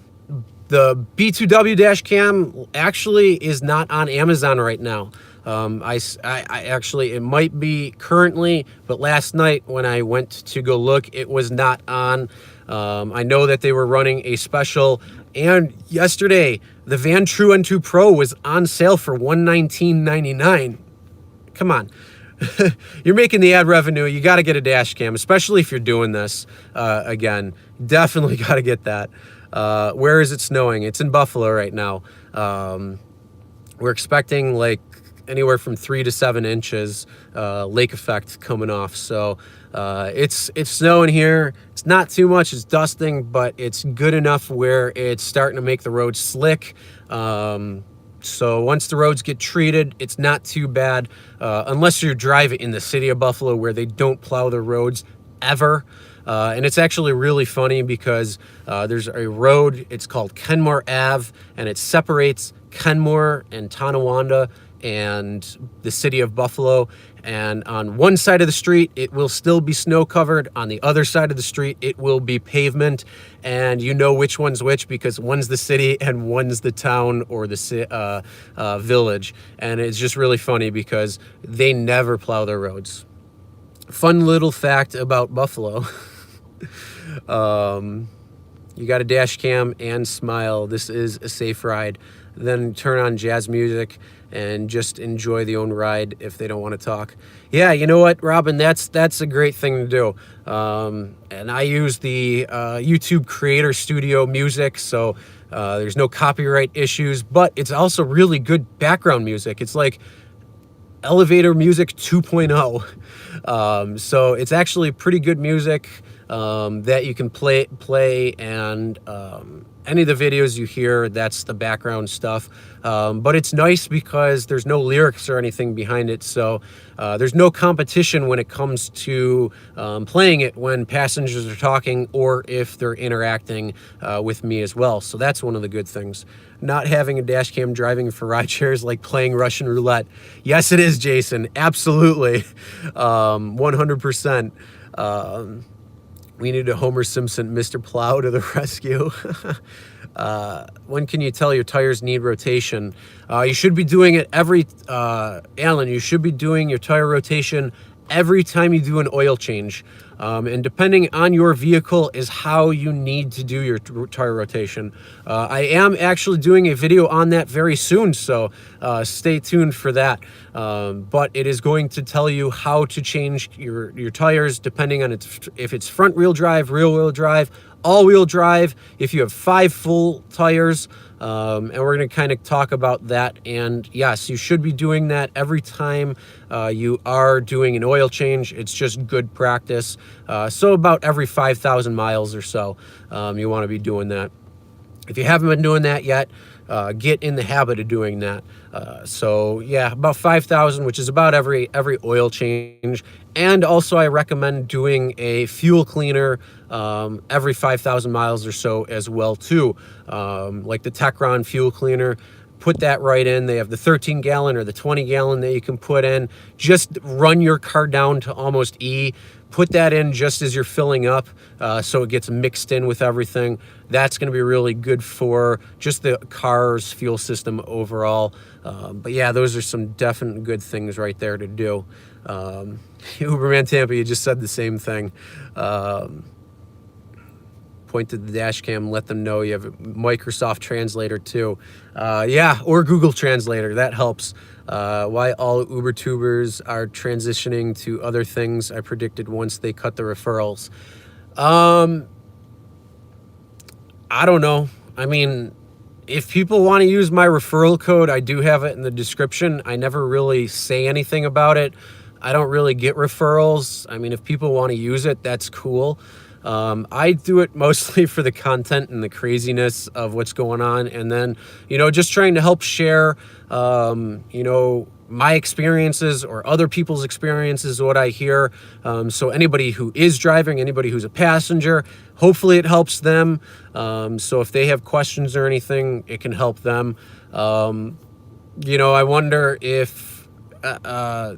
B2W dash cam actually is not on Amazon right now. I actually, it might be currently, but last night when I went to go look, it was not on. I know that they were running a special And yesterday, the Van True N2 Pro was on sale for $119.99. Come on. You're making the ad revenue. You got to get a dash cam, especially if you're doing this. Again, definitely got to get that. Where is it snowing? It's in Buffalo right now. We're expecting like anywhere from 3 to 7 inches lake effect coming off. So it's snowing here. It's not too much. It's dusting, but it's good enough where it's starting to make the roads slick. So once the roads get treated, it's not too bad, unless you're driving in the city of Buffalo where they don't plow the roads ever. And it's actually really funny because there's a road, it's called Kenmore Ave, and it separates Kenmore and Tonawanda and the city of Buffalo. And on one side of the street, it will still be snow covered. On the other side of the street, it will be pavement. And you know which one's which because one's the city and one's the town or the village. And it's just really funny because they never plow their roads. Fun little fact about Buffalo. You got a dash cam and smile. This is a safe ride. Then turn on jazz music and just enjoy the own ride if they don't want to talk. Yeah, you know what, Robin, that's a great thing to do. And I use the YouTube Creator Studio music, so there's no copyright issues, but it's also really good background music. It's like elevator music 2.0. So it's actually pretty good music that you can play and any of the videos you hear, that's the background stuff. But it's nice because there's no lyrics or anything behind it. So there's no competition when it comes to playing it when passengers are talking or if they're interacting with me as well. So that's one of the good things. Not having a dash cam driving for rideshare is like playing Russian roulette. Yes, it is, Jason. Absolutely. 100%. We need a Homer Simpson Mr. Plow to the rescue. When can you tell your tires need rotation? You should be doing it every, Alan, you should be doing your tire rotation every time you do an oil change. And depending on your vehicle is how you need to do your tire rotation. I am actually doing a video on that very soon, so stay tuned for that. But it is going to tell you how to change your tires depending on if it's front wheel drive, rear wheel drive, all wheel drive, if you have 5 full tires. And we're going to kind of talk about that. And yes, you should be doing that every time you are doing an oil change. It's just good practice. So about every 5,000 miles or so, you want to be doing that. If you haven't been doing that yet, get in the habit of doing that. So yeah, about 5,000, which is about every oil change. And also I recommend doing a fuel cleaner every 5,000 miles or so as well too. Like the Techron fuel cleaner, put that right in. They have the 13 gallon or the 20 gallon that you can put in. Just run your car down to almost E. Put that in just as you're filling up so it gets mixed in with everything. That's going to be really good for just the car's fuel system overall. But yeah, those are some definite good things right there to do. Uber Man Tampa, you just said the same thing. Point to the dash cam, let them know you have a Microsoft Translator too. Yeah, or Google Translator, that helps. Why all Uber tubers are transitioning to other things I predicted once they cut the referrals. I don't know. I mean, if people want to use my referral code, I do have it in the description. I never really say anything about it. I don't really get referrals. I mean, if people want to use it, that's cool. I do it mostly for the content and the craziness of what's going on. And then, you know, just trying to help share, you know, my experiences or other people's experiences, what I hear. So anybody who is driving, anybody who's a passenger, hopefully it helps them. So if they have questions or anything, it can help them. You know, I wonder if, I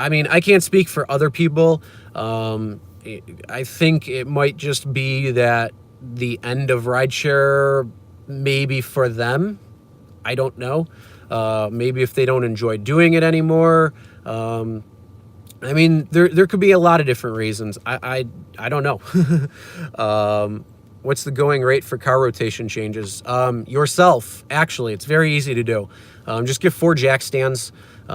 mean, I can't speak for other people. I think it might just be that the end of rideshare maybe for them. I don't know. Maybe if they don't enjoy doing it anymore. I mean, there could be a lot of different reasons. I don't know. what's the going rate for car rotation changes? Yourself, actually, it's very easy to do. Just get 4 jack stands, you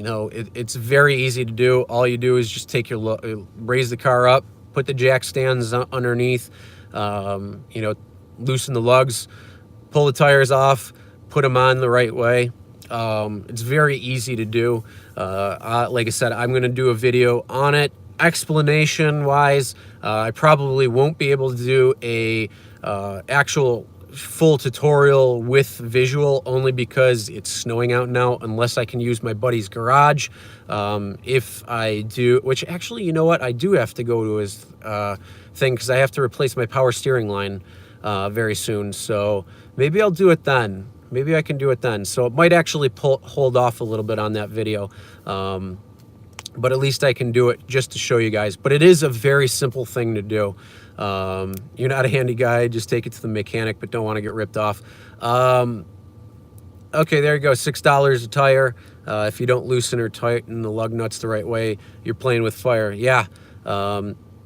know, it's very easy to do. All you do is just take your raise the car up, put the jack stands underneath, you know, loosen the lugs, pull the tires off, put them on the right way. It's very easy to do. Like I said, I'm going to do a video on it. Explanation wise, I probably won't be able to do a actual full tutorial with visual, only because it's snowing out now, unless I can use my buddy's garage. If I do, which actually, you know what, I do have to go to his thing, because I have to replace my power steering line very soon, so maybe I'll do it then. Maybe I can do it then. So it might actually hold off a little bit on that video, but at least I can do it just to show you guys. But it is a very simple thing to do. You're not a handy guy, just take it to the mechanic, but don't want to get ripped off. Okay, there you go, $6 a tire. If you don't loosen or tighten the lug nuts the right way, you're playing with fire. Yeah,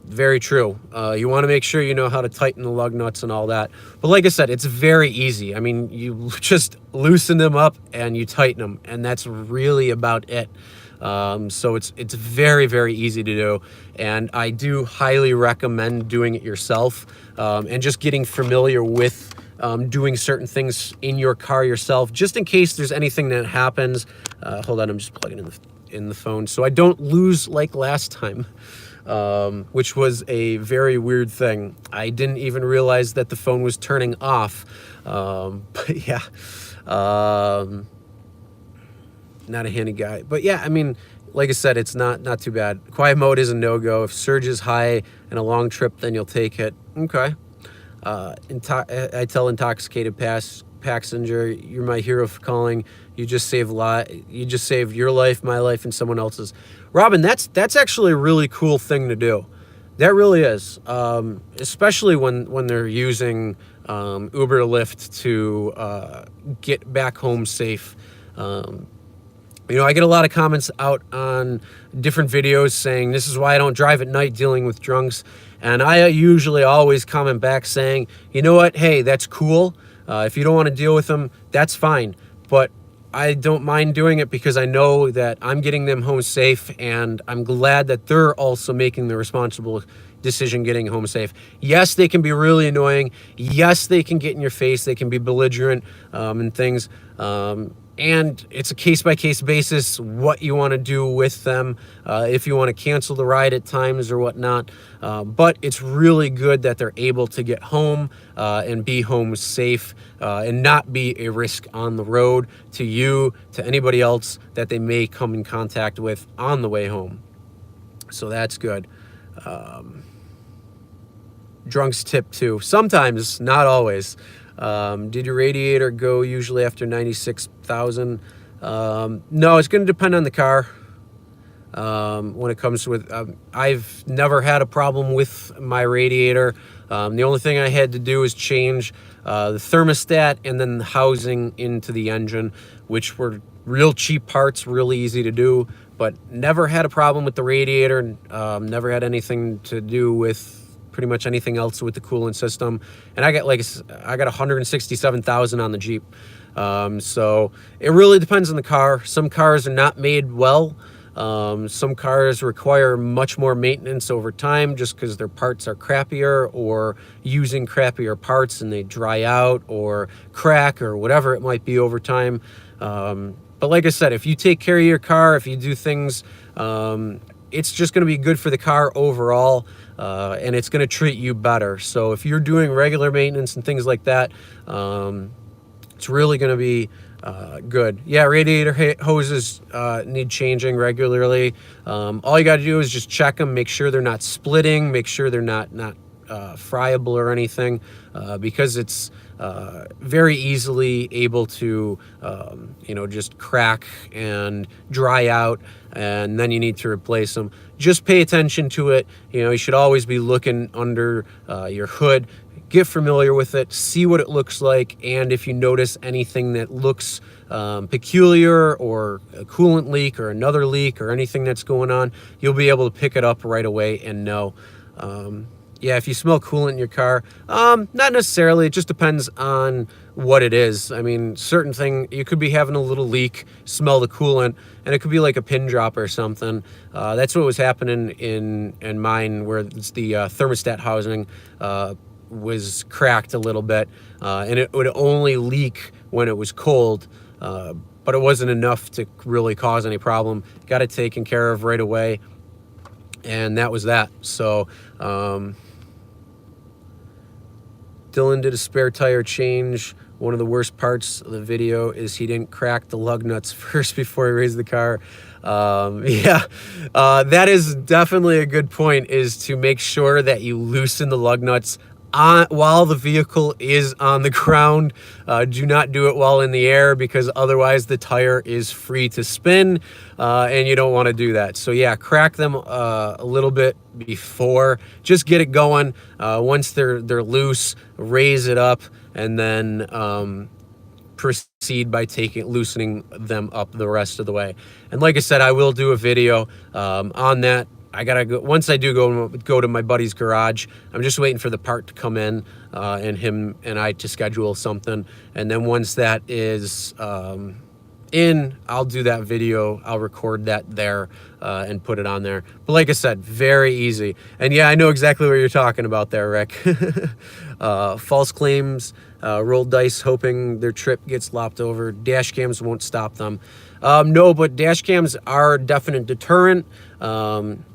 very true. You want to make sure you know how to tighten the lug nuts and all that. But like I said, it's very easy. I mean, you just loosen them up and you tighten them, and that's really about it. So it's very, very easy to do, and I do highly recommend doing it yourself, and just getting familiar with doing certain things in your car yourself, just in case there's anything that happens. Hold on, I'm just plugging in the phone so I don't lose like last time. Which was a very weird thing. I didn't even realize that the phone was turning off. But yeah, not a handy guy. But yeah, I mean, like I said, it's not too bad. Quiet mode is a no-go. If surge is high and a long trip, then you'll take it. Okay. I tell intoxicated passenger, you're my hero for calling. You just saved your life, my life, and someone else's. Robin, that's actually a really cool thing to do. That really is, especially when they're using Uber or Lyft to get back home safe. You know, I get a lot of comments out on different videos saying this is why I don't drive at night dealing with drunks, and I usually always comment back saying, you know what, hey, that's cool. If you don't want to deal with them, that's fine, but I don't mind doing it because I know that I'm getting them home safe, and I'm glad that they're also making the responsible decision getting home safe. Yes, they can be really annoying. Yes, they can get in your face. They can be belligerent and things. And it's a case-by-case basis what you want to do with them, if you want to cancel the ride at times or whatnot. But it's really good that they're able to get home and be home safe, and not be a risk on the road to you, to anybody else that they may come in contact with on the way home. So that's good. Drunks tip too. Sometimes, not always. Did your radiator go usually after 96,000? No, it's going to depend on the car. When it comes with, I've never had a problem with my radiator. The only thing I had to do is change the thermostat and then the housing into the engine, which were real cheap parts, really easy to do, but never had a problem with the radiator. Never had anything to do with pretty much anything else with the coolant system. And I got 167,000 on the Jeep. So it really depends on the car. Some cars are not made well. Some cars require much more maintenance over time just because their parts are crappier, or using crappier parts and they dry out or crack or whatever it might be over time. But like I said, if you take care of your car, if you do things, it's just going to be good for the car overall, and it's going to treat you better. So if you're doing regular maintenance and things like that, it's really going to be good. Yeah, radiator hoses need changing regularly. All you got to do is just check them, make sure they're not splitting, make sure they're not friable or anything, because it's very easily able to just crack and dry out, and then you need to replace them. Just pay attention to it. You should always be looking under your hood, get familiar with it, see what it looks like, and if you notice anything that looks peculiar, or a coolant leak or another leak or anything that's going on, you'll be able to pick it up right away and know. yeah, if you smell coolant in your car, not necessarily. It just depends on what it is. I mean, certain thing, you could be having a little leak, smell the coolant, and it could be like a pin drop or something. That's what was happening in mine, where it's the thermostat housing was cracked a little bit, and it would only leak when it was cold. But it wasn't enough to really cause any problem. Got it taken care of right away, and that was that. So Dylan did a spare tire change. One of the worst parts of the video is he didn't crack the lug nuts first before he raised the car. Yeah, that is definitely a good point, is to make sure that you loosen the lug nuts while the vehicle is on the ground. Do not do it while in the air, because otherwise the tire is free to spin, and you don't want to do that. So yeah, crack them a little bit before. Just get it going. Once they're loose, raise it up, and then proceed by loosening them up the rest of the way. And like I said, I will do a video on that. I gotta go. Once I do go to my buddy's garage, I'm just waiting for the part to come in, and him and I to schedule something. And then once that is in, I'll do that video. I'll record that there and put it on there. But like I said, very easy. And yeah, I know exactly what you're talking about there, Rick. False claims, roll dice hoping their trip gets lopped over. Dash cams won't stop them. No, but dash cams are a definite deterrent,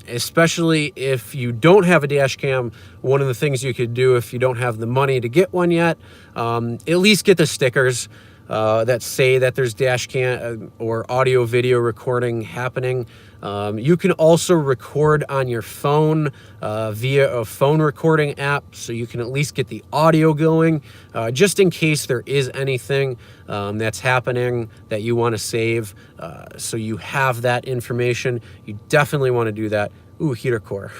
especially if you don't have a dash cam. One of the things you could do, if you don't have the money to get one yet, at least get the stickers that say that there's dash cam or audio video recording happening. You can also record on your phone via a phone recording app, so you can at least get the audio going, just in case there is anything that's happening that you want to save, so you have that information. You definitely want to do that. Ooh, heater core.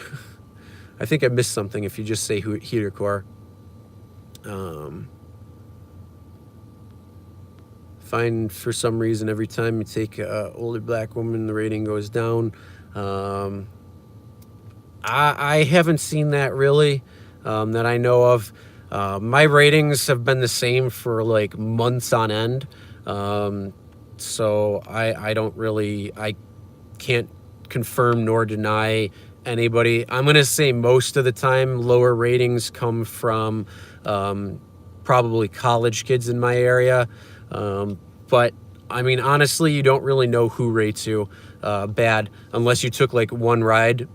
I think I missed something if you just say heater core. Find for some reason every time you take an older black woman, the rating goes down. I haven't seen that really, that I know of. My ratings have been the same for like months on end. So I don't really, I can't confirm nor deny anybody. I'm going to say most of the time lower ratings come from probably college kids in my area. But I mean, honestly, you don't really know who rates you bad unless you took like one ride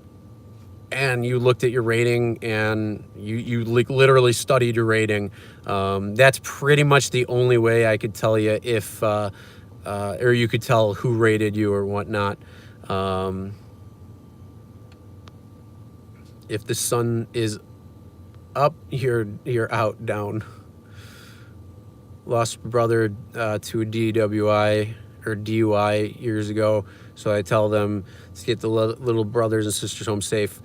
and you looked at your rating and you literally studied your rating. That's pretty much the only way I could tell you if, or you could tell who rated you or whatnot. If the sun is up, you're out, down. Lost my brother to a DWI or DUI years ago, so I tell them to get the little brothers and sisters home safe.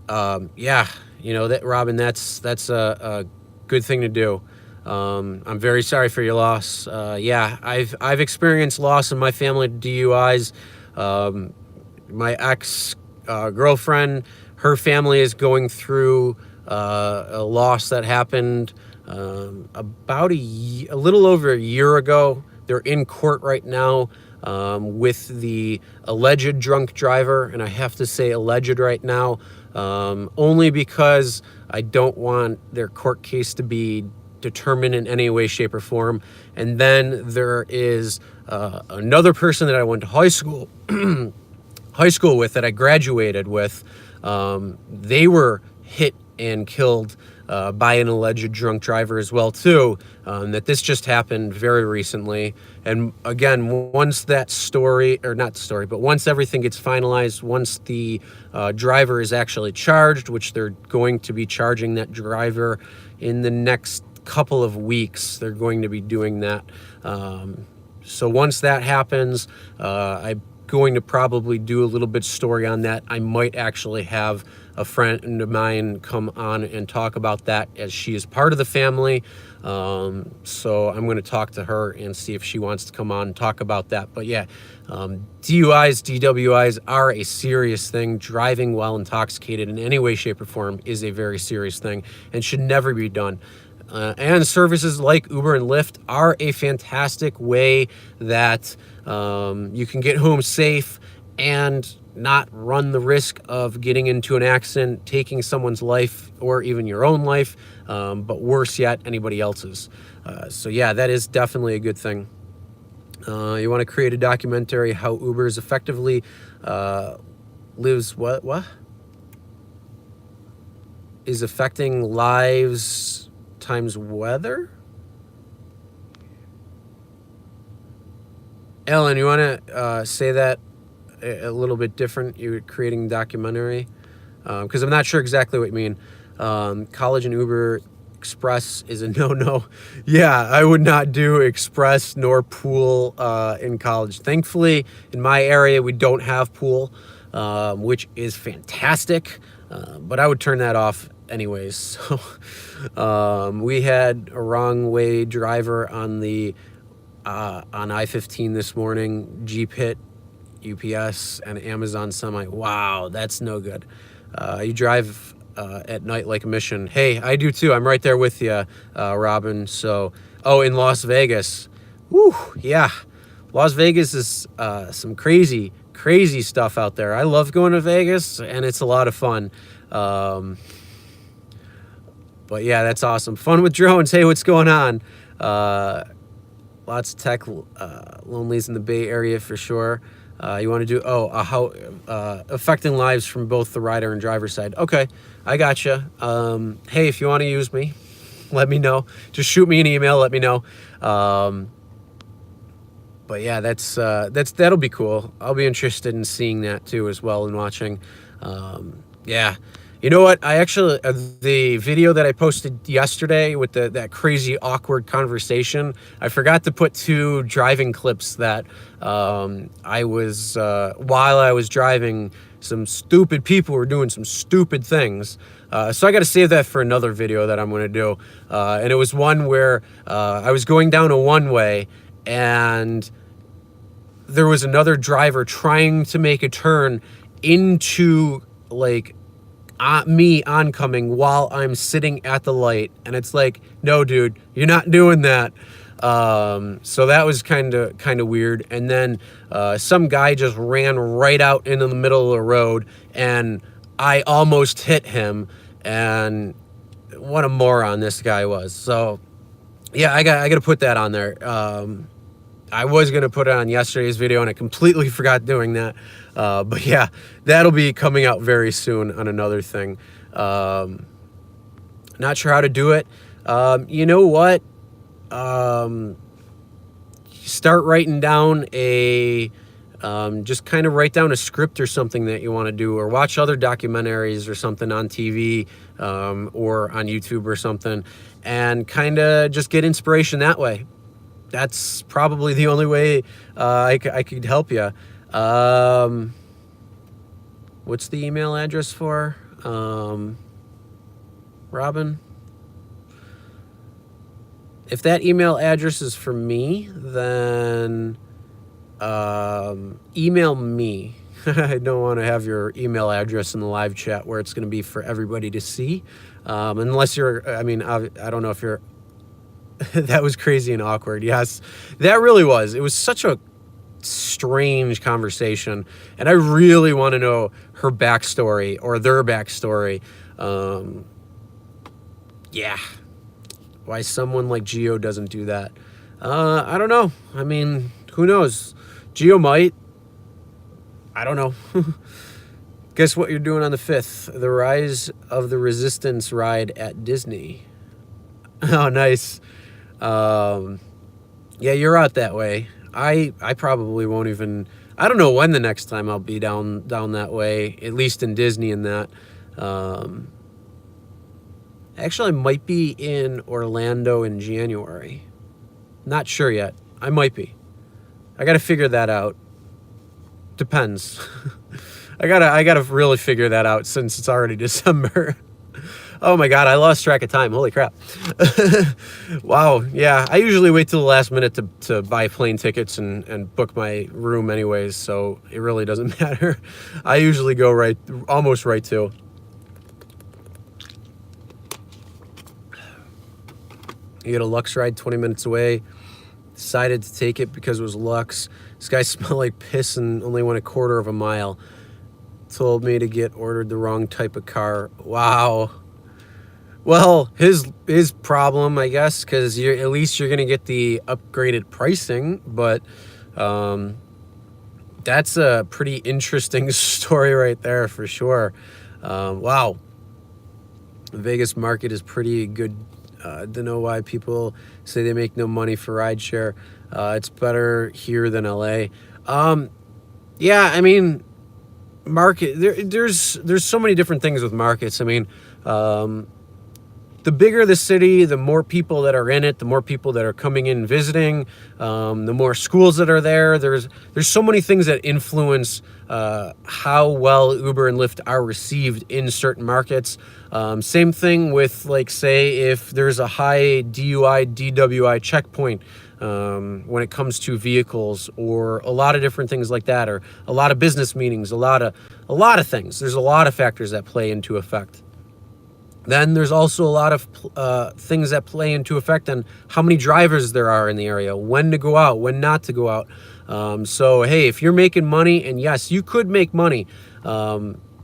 Yeah, you know that, Robin. That's a good thing to do. I'm very sorry for your loss. Yeah, I've experienced loss in my family, DUIs. My ex girlfriend, her family is going through a loss that happened about a little over a year ago. They're in court right now with the alleged drunk driver, and I have to say alleged right now, only because I don't want their court case to be determined in any way, shape, or form. And then there is another person that I went to high school with, that I graduated with. They were hit and killed by an alleged drunk driver as well too. That this just happened very recently. And again, once that story, or not story, but once everything gets finalized, once the driver is actually charged, which they're going to be charging that driver in the next couple of weeks, they're going to be doing that. So once that happens, I going to probably do a little bit story on that. I might actually have a friend of mine come on and talk about that, as she is part of the family. So I'm going to talk to her and see if she wants to come on and talk about that. But yeah, DUIs, DWIs are a serious thing. Driving while intoxicated in any way, shape, or form is a very serious thing and should never be done. And services like Uber and Lyft are a fantastic way that you can get home safe and not run the risk of getting into an accident, taking someone's life, or even your own life, but worse yet, anybody else's. So yeah, that is definitely a good thing. You want to create a documentary how Uber is effectively lives what is affecting lives times weather. Ellen, you want to say that a little bit different? You're creating a documentary, because I'm not sure exactly what you mean. College and Uber Express is a no-no. Yeah, I would not do Express nor pool in college. Thankfully, in my area, we don't have pool, which is fantastic, but I would turn that off anyways. So we had a wrong way driver on the on I-15 this morning. Jeep hit UPS and Amazon semi. Wow, that's no good. You drive at night like a mission. Hey, I do too. I'm right there with you, Robin. So, oh, in Las Vegas. Woo, yeah. Las Vegas is some crazy stuff out there. I love going to Vegas, and it's a lot of fun. But yeah, that's awesome. Fun with drones. Hey, what's going on? Lots of tech lonelies in the Bay Area for sure. You want to do, how affecting lives from both the rider and driver side. Okay, I gotcha. Hey, if you want to use me, let me know. Just shoot me an email, let me know. But yeah, that'll be cool. I'll be interested in seeing that too as well and watching. Yeah. You know what? I actually, the video that I posted yesterday with that crazy awkward conversation, I forgot to put 2 driving clips that I was, while I was driving, some stupid people were doing some stupid things. So I got to save that for another video that I'm going to do. And it was one where I was going down a one-way, and there was another driver trying to make a turn into, like, me oncoming while I'm sitting at the light, and it's like, no, dude, you're not doing that. So that was kind of weird. And then some guy just ran right out into the middle of the road, and I almost hit him. And what a moron this guy was. So yeah, I got to put that on there. I was going to put it on yesterday's video, and I completely forgot doing that. But yeah, that'll be coming out very soon on another thing. Not sure how to do it. You know what? Start writing down just kind of write down a script or something that you want to do, or watch other documentaries or something on TV or on YouTube or something, and kind of just get inspiration that way. That's probably the only way I could help you. What's the email address for Robin? If that email address is for me, then email me. I don't want to have your email address in the live chat where it's going to be for everybody to see. Unless you're, I mean, I don't know if you're, that was crazy and awkward. Yes, that really was. It was such a strange conversation, and I really want to know her backstory or their backstory. Yeah, why someone like Gio doesn't do that. I don't know. I mean, who knows? Gio might. I don't know. Guess what you're doing on the 5th? The Rise of the Resistance ride at Disney. Oh, nice. Yeah, you're out that way. I probably won't even, I don't know when the next time I'll be down that way, at least in Disney and that. Actually, I might be in Orlando in January. Not sure yet. I might be. I got to figure that out. depends. I gotta really figure that out since it's already December. Oh my God, I lost track of time. Holy crap. Wow, yeah. I usually wait till the last minute to buy plane tickets and book my room anyways, so it really doesn't matter. I usually go almost right to. You get a Lux ride 20 minutes away. Decided to take it because it was Lux. This guy smelled like piss and only went a quarter of a mile. Told me to ordered the wrong type of car. Wow. Well, his problem, I guess, because at least you're gonna get the upgraded pricing, but that's a pretty interesting story right there for sure. Wow, the Vegas market is pretty good. Don't know why people say they make no money for rideshare. It's better here than LA. Yeah, I mean, market. There's so many different things with markets. I mean, the bigger the city, the more people that are in it, the more people that are coming in and visiting, the more schools that are there. There's so many things that influence how well Uber and Lyft are received in certain markets. Same thing with, like, say, if there's a high DUI, DWI checkpoint when it comes to vehicles, or a lot of different things like that, or a lot of business meetings, a lot of things. There's a lot of factors that play into effect. Then there's also a lot of things that play into effect on how many drivers there are in the area, when to go out, when not to go out. So, hey, if you're making money, and yes, you could make money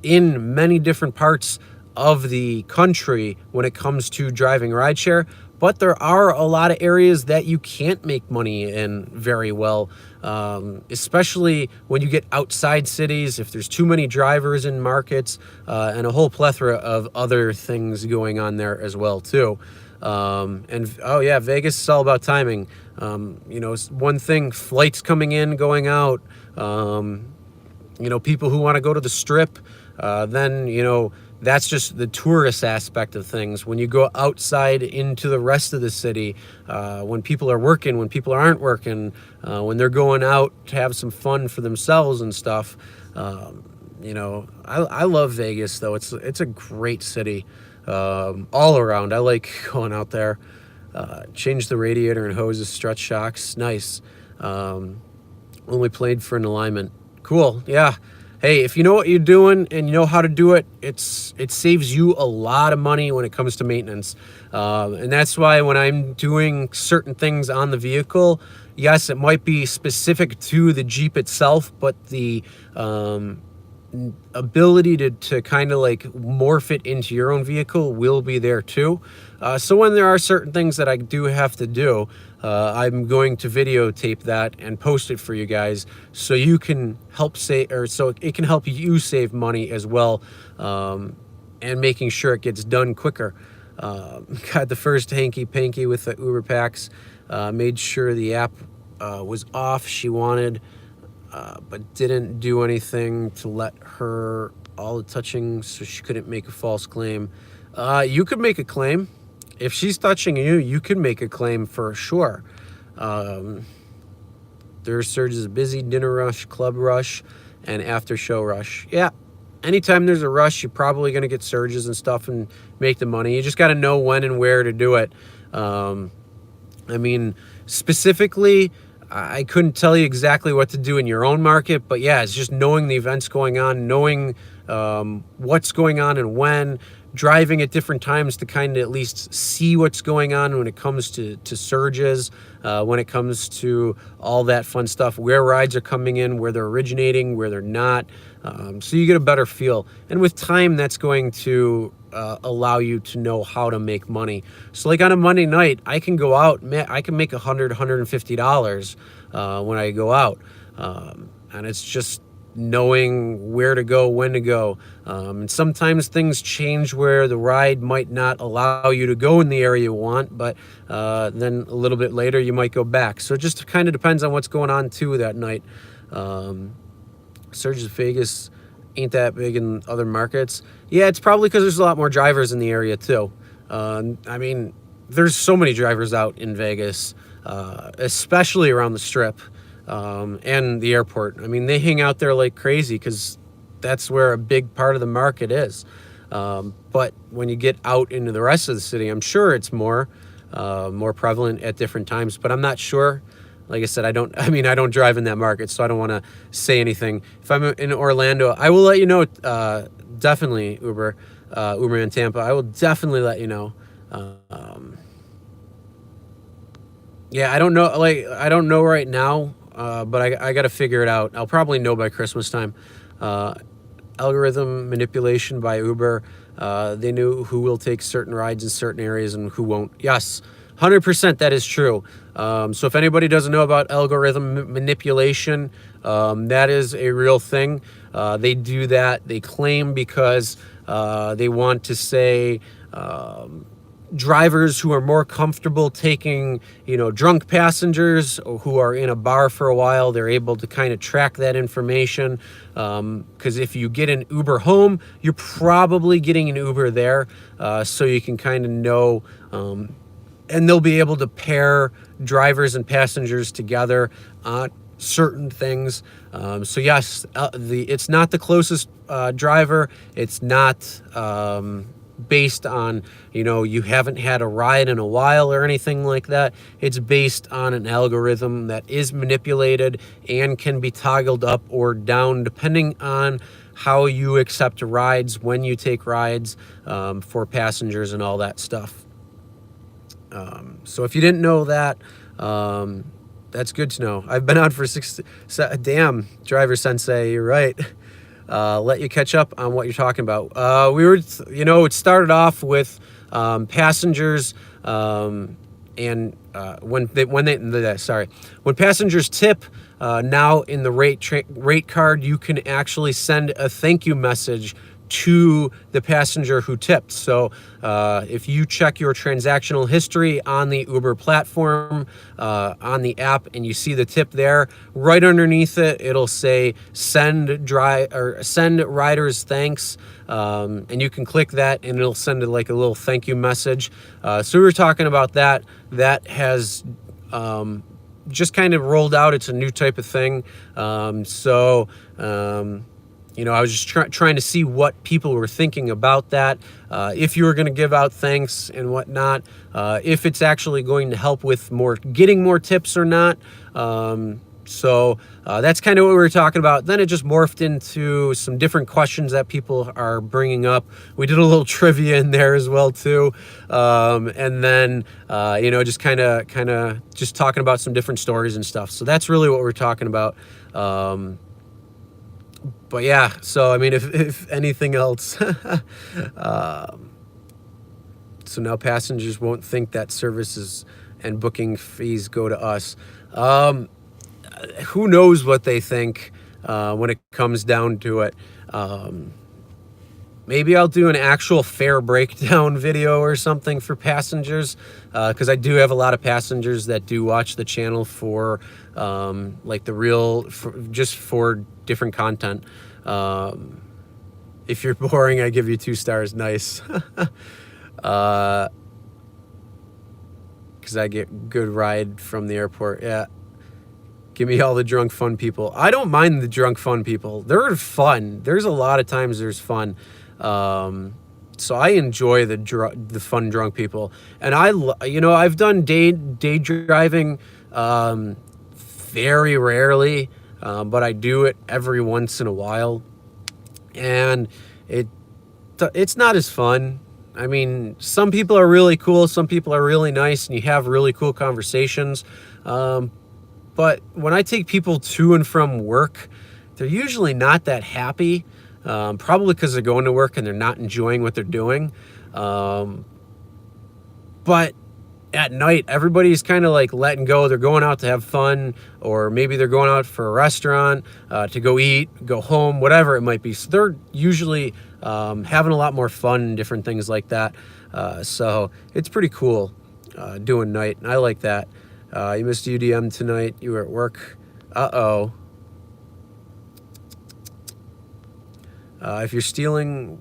in many different parts of the country when it comes to driving rideshare, but there are a lot of areas that you can't make money in very well, especially when you get outside cities, if there's too many drivers in markets, and a whole plethora of other things going on there as well too. And oh yeah, Vegas is all about timing. You know, one thing, flights coming in, going out, you know, people who want to go to the Strip, then, you know, that's just the tourist aspect of things. When you go outside into the rest of the city, when people are working, when people aren't working, when they're going out to have some fun for themselves and stuff, you know, I love Vegas though. It's a great city, all around. I like going out there. Change the radiator and hoses, strut shocks, nice. Only played for an alignment. Cool, yeah. Hey, if you know what you're doing and you know how to do it, it saves you a lot of money when it comes to maintenance. And that's why when I'm doing certain things on the vehicle, yes, it might be specific to the Jeep itself, but the ability to kind of like morph it into your own vehicle will be there too. So when there are certain things that I do have to do, I'm going to videotape that and post it for you guys, so you can help save, or so it can help you save money as well, and making sure it gets done quicker. Got the first hanky panky with the Uber packs. Made sure the app was off. She wanted, but didn't do anything to let her all the touching, so she couldn't make a false claim. You could make a claim. If she's touching you, you can make a claim for sure. There's surges of busy, dinner rush, club rush, and after show rush. Yeah, anytime there's a rush, you're probably going to get surges and stuff and make the money. You just got to know when and where to do it. I mean, specifically, I couldn't tell you exactly what to do in your own market, but yeah, it's just knowing the events going on, knowing what's going on and when, driving at different times to kind of at least see what's going on when it comes to surges, when it comes to all that fun stuff, where rides are coming in, where they're originating, where they're not, so you get a better feel. And with time, that's going to allow you to know how to make money. So like on a Monday night, I can go out, I can make $100, $150 when I go out, and it's just knowing where to go, when to go, and sometimes things change where the ride might not allow you to go in the area you want, but then a little bit later you might go back. So it just kind of depends on what's going on too that night. Surges of Vegas ain't that big in other markets. Yeah, it's probably because there's a lot more drivers in the area too. I mean, there's so many drivers out in Vegas, especially around the Strip. and the airport. I mean, they hang out there like crazy because that's where a big part of the market is. But when you get out into the rest of the city, I'm sure it's more prevalent at different times, but I'm not sure. Like I said, I don't drive in that market, so I don't want to say anything. If I'm in Orlando, I will let you know, definitely, Uber Man Tampa. I will definitely let you know. Yeah, I don't know, I don't know right now, but I got to figure it out. I'll probably know by Christmas time. Algorithm manipulation by Uber. They knew who will take certain rides in certain areas and who won't. Yes, 100% that is true. So if anybody doesn't know about algorithm manipulation, that is a real thing. They do that, they claim, because they want to say drivers who are more comfortable taking, drunk passengers who are in a bar for a while, they're able to kind of track that information. Because if you get an Uber home, you're probably getting an Uber there, so you can kind of know, and they'll be able to pair drivers and passengers together on certain things. So yes, it's not the closest driver. It's not based on, you haven't had a ride in a while or anything like that. It's based on an algorithm that is manipulated and can be toggled up or down depending on how you accept rides, when you take rides, for passengers and all that stuff. So if you didn't know that, that's good to know. I've been on for damn, driver sensei, you're right. Let you catch up on what you're talking about. It started off with passengers, and when passengers tip, now in the rate card, you can actually send a thank you message to the passenger who tipped. So if you check your transactional history on the Uber platform, on the app, and you see the tip there, right underneath it, it'll say send riders thanks, and you can click that and it'll send like a little thank you message. So we were talking about that. That has just kind of rolled out. It's a new type of thing. I was just trying to see what people were thinking about that, if you were going to give out thanks and whatnot, if it's actually going to help with getting more tips or not. So that's kind of what we were talking about. Then it just morphed into some different questions that people are bringing up. We did a little trivia in there as well too, and then just kind of just talking about some different stories and stuff. So that's really what we're talking about. But yeah, so I mean, if anything else, so now passengers won't think that services and booking fees go to us. Who knows what they think when it comes down to it. Maybe I'll do an actual fare breakdown video or something for passengers, because I do have a lot of passengers that do watch the channel for just for different content. If you're boring, I give you 2 stars. Nice. Because I get good ride from the airport. Yeah. Give me all the drunk fun people. I don't mind the drunk fun people. They're fun. There's a lot of times there's fun. So I enjoy the fun drunk people. And I've done day driving very rarely, but I do it every once in a while, and it's not as fun. I mean, some people are really cool, some people are really nice, and you have really cool conversations. But when I take people to and from work, they're usually not that happy, probably because they're going to work and they're not enjoying what they're doing. But at night, everybody's kind of like letting go. They're going out to have fun, or maybe they're going out for a restaurant, to go eat, go home, whatever it might be. So they're usually having a lot more fun and different things like that. So it's pretty cool doing night, and I like that. You missed UDM tonight. You were at work. Uh-oh. If your steering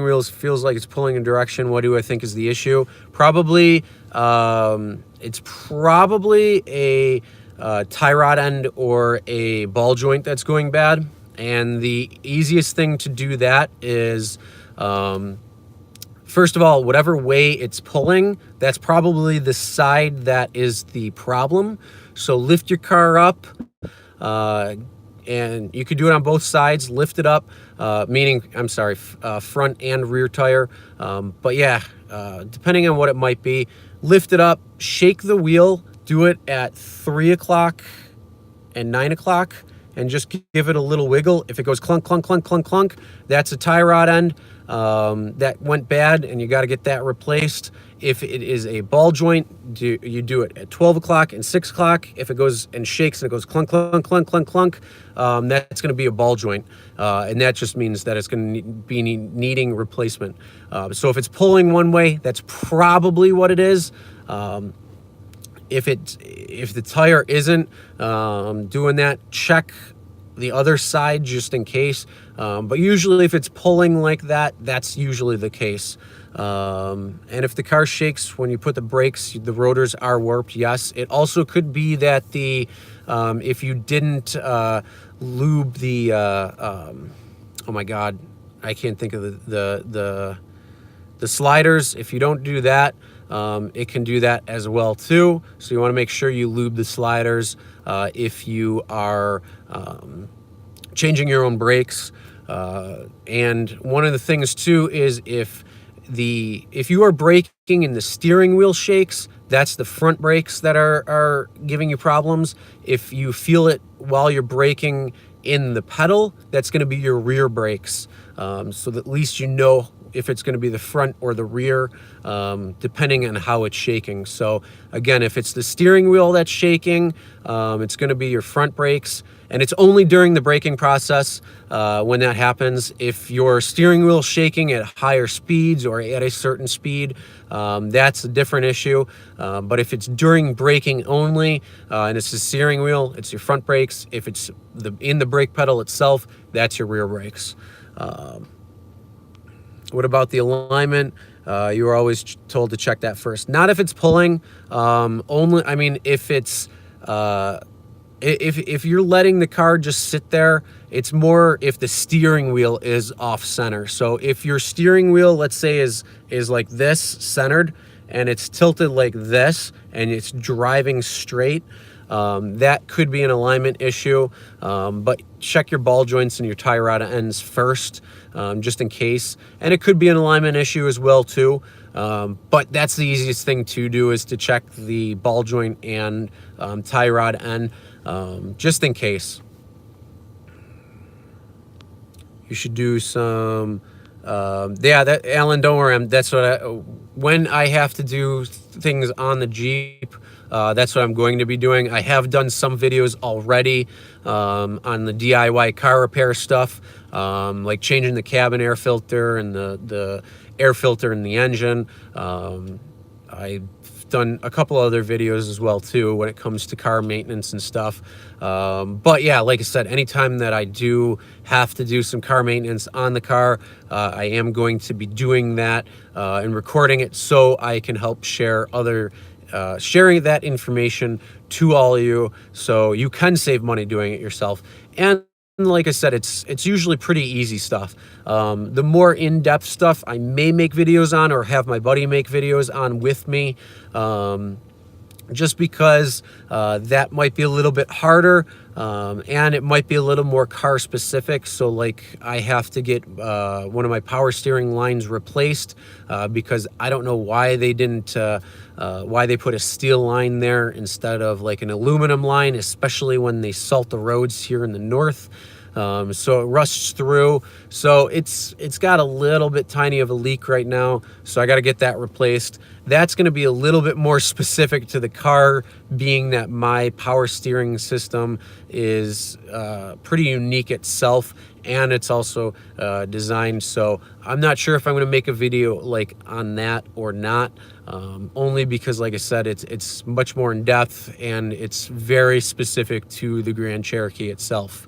wheels feels like it's pulling in direction, what do I think is the issue? Probably, it's probably a tie rod end or a ball joint that's going bad. And the easiest thing to do that is, first of all, whatever way it's pulling, that's probably the side that is the problem. So lift your car up, and you could do it on both sides. Lift it up, meaning, I'm sorry, front and rear tire. But yeah, depending on what it might be, lift it up, shake the wheel, do it at 3 o'clock and 9 o'clock, and just give it a little wiggle. If it goes clunk, clunk, clunk, clunk, clunk, that's a tie rod end that went bad, and you got to get that replaced. If it is a ball joint, you do it at 12 o'clock and 6 o'clock. If it goes and shakes and it goes clunk, clunk, clunk, clunk, clunk, that's going to be a ball joint. And that just means that it's going to be needing replacement. So if it's pulling one way, that's probably what it is. If the tire isn't doing that, check the other side just in case. But usually if it's pulling like that, that's usually the case. And if the car shakes when you put the brakes, the rotors are warped, yes. It also could be that if you didn't lube the, oh my God, I can't think of the sliders. If you don't do that, it can do that as well too. So you want to make sure you lube the sliders if you are changing your own brakes. And one of the things too is if you are braking and the steering wheel shakes, that's the front brakes that are giving you problems. If you feel it while you're braking in the pedal, that's going to be your rear brakes. So that at least you know if it's going to be the front or the rear, depending on how it's shaking. So again, if it's the steering wheel that's shaking, it's going to be your front brakes. And it's only during the braking process when that happens. If your steering wheel shaking at higher speeds or at a certain speed, that's a different issue. But if it's during braking only, and it's the steering wheel, it's your front brakes. If it's in the brake pedal itself, that's your rear brakes. What about the alignment? You were always told to check that first. Not if it's pulling. Only, I mean, if it's if you're letting the car just sit there, it's more if the steering wheel is off center. So if your steering wheel, let's say, is like this centered and it's tilted like this and it's driving straight, that could be an alignment issue. But check your ball joints and your tie rod ends first, just in case. And it could be an alignment issue as well too. But that's the easiest thing to do, is to check the ball joint and tie rod end, just in case. You should do some, yeah, that, Alan, don't worry, that's what when I have to do things on the Jeep, that's what I'm going to be doing. I have done some videos already on the DIY car repair stuff, like changing the cabin air filter and the air filter in the engine. I've done a couple other videos as well too when it comes to car maintenance and stuff. But yeah, like I said, anytime that I do have to do some car maintenance on the car, I am going to be doing that and recording it so I can help share sharing that information to all of you, so you can save money doing it yourself. And like I said, it's usually pretty easy stuff. The more in-depth stuff I may make videos on, or have my buddy make videos on with me, just because that might be a little bit harder, and it might be a little more car specific. So like, I have to get one of my power steering lines replaced because I don't know why they didn't why they put a steel line there instead of like an aluminum line, especially when they salt the roads here in the north. So it rusts through. So it's got a little bit tiny of a leak right now. So I got to get that replaced. That's going to be a little bit more specific to the car, being that my power steering system is pretty unique itself, and it's also designed. So I'm not sure if I'm going to make a video like on that or not, only because, like I said, it's much more in depth and it's very specific to the Grand Cherokee itself.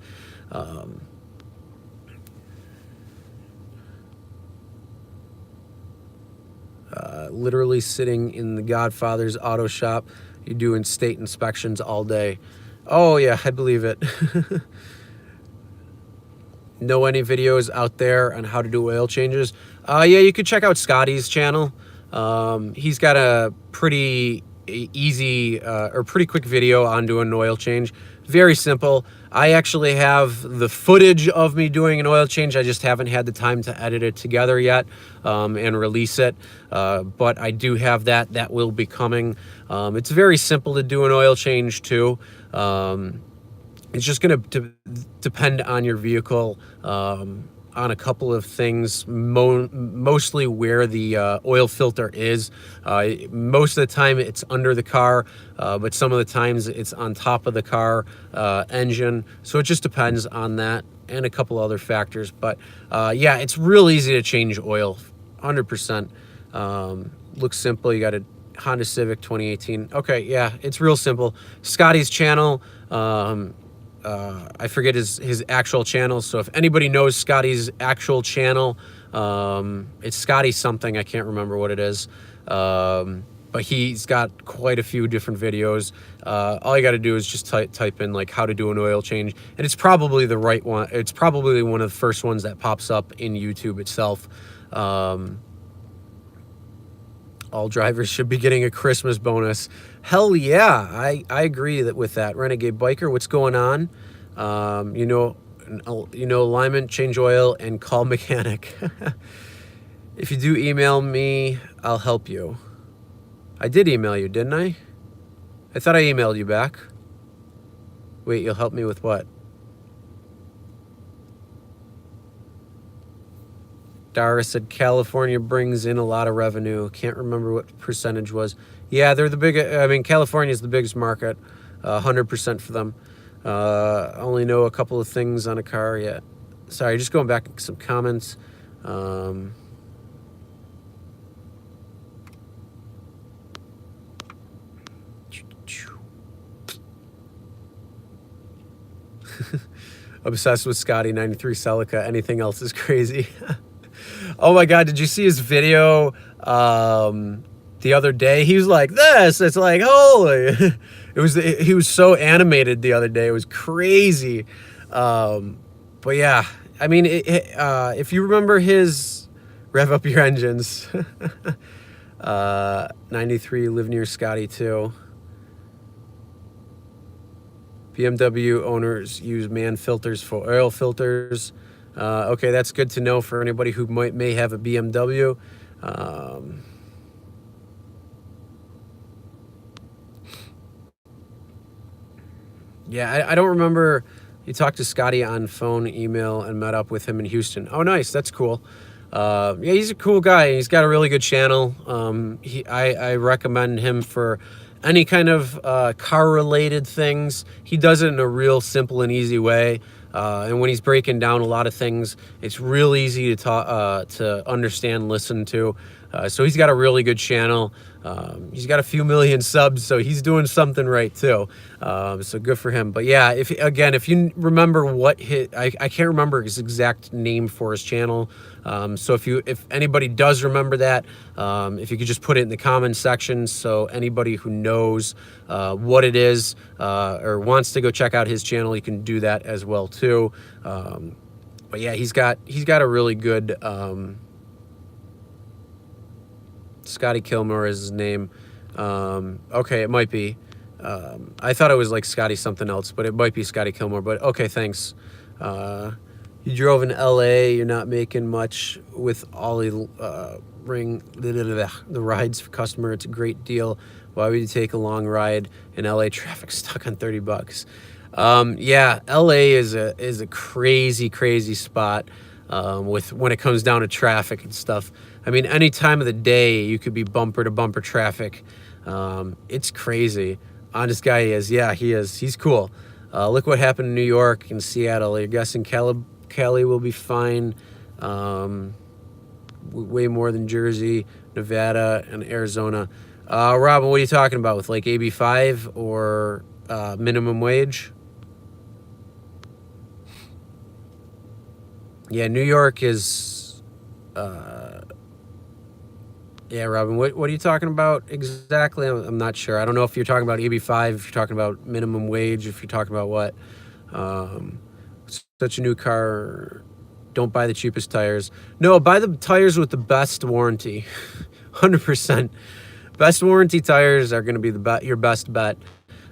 Literally sitting in the Godfather's auto shop. You're doing state inspections all day. Oh yeah, I believe it. Know any videos out there on how to do oil changes? Yeah, you could check out Scotty's channel. He's got a pretty easy or pretty quick video on doing an oil change. Very simple. I actually have the footage of me doing an oil change. I just haven't had the time to edit it together yet and release it. But I do have that. That will be coming. It's very simple to do an oil change too. It's just going to depend on your vehicle, on a couple of things, mostly where the oil filter is. Most of the time it's under the car, but some of the times it's on top of the car engine. So it just depends on that and a couple other factors. But yeah, it's real easy to change oil, 100%. Looks simple. You got a Honda Civic 2018. Okay, yeah, it's real simple. Scotty's channel. I forget his actual channel, so if anybody knows Scotty's actual channel, it's Scotty something, I can't remember what it is, but he's got quite a few different videos. All you got to do is just type in like how to do an oil change, and it's probably the right one. It's probably one of the first ones that pops up in YouTube itself. All drivers should be getting a Christmas bonus. Hell yeah, I agree with that. Renegade Biker, what's going on? You know, alignment, change oil, and call mechanic. If you do email me, I'll help you. I did email you, didn't I? I thought I emailed you back. Wait, you'll help me with what? Dara said California brings in a lot of revenue. Can't remember what percentage was. Yeah, they're the big. I mean, California is the biggest market. 100% for them. Only know a couple of things on a car yet. Sorry, just going back to some comments. Obsessed with Scotty 93 Celica. Anything else is crazy. Oh my God, did you see his video the other day? He was like this. It's like, holy. He was so animated the other day. It was crazy. But yeah, I mean, if you remember his rev up your engines, 93 live near Scotty too. BMW owners use man filters for oil filters. Okay, that's good to know for anybody who may have a BMW. Yeah, I don't remember. You talked to Scotty on phone, email, and met up with him in Houston. Oh, nice. That's cool. Yeah, he's a cool guy. He's got a really good channel. I recommend him for any kind of car-related things. He does it in a real simple and easy way. And when he's breaking down a lot of things, it's real easy to understand, listen to. So he's got a really good channel. He's got a few million subs, so he's doing something right too. So good for him. But yeah, if you remember what I can't remember his exact name for his channel. So if anybody does remember that, if you could just put it in the comments section, so anybody who knows what it is or wants to go check out his channel, you can do that as well too. But yeah, he's got a really good. Scotty Kilmore is his name. Okay, it might be. I thought it was like Scotty something else, but it might be Scotty Kilmore. But okay, thanks. You drove in LA. You're not making much with Ollie Ring the rides for customer. It's a great deal. Why would you take a long ride in LA traffic stuck on $30? Yeah, LA is a crazy spot when it comes down to traffic and stuff. I mean, any time of the day you could be bumper to bumper traffic. It's crazy. Honest guy he is. Yeah, he is. He's cool. Look what happened in New York and Seattle. You're guessing Cali will be fine. Way more than Jersey, Nevada, and Arizona. Robin, what are you talking about with like AB5 or minimum wage? Yeah, New York is Yeah, Robin, what are you talking about exactly? I'm not sure. I don't know if you're talking about EB5, if you're talking about minimum wage, if you're talking about what. Um, Such a new car. Don't buy the cheapest tires. No, buy the tires with the best warranty. 100%. Best warranty tires are going to be your best bet.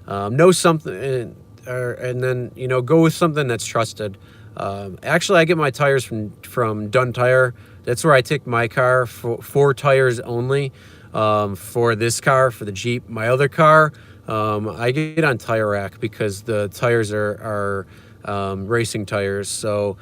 Know something, and then go with something that's trusted. Actually, I get my tires from Dunn Tire. That's where I take my car for tires only. For this car, for the Jeep, my other car, I get on Tire Rack because the tires are racing tires. So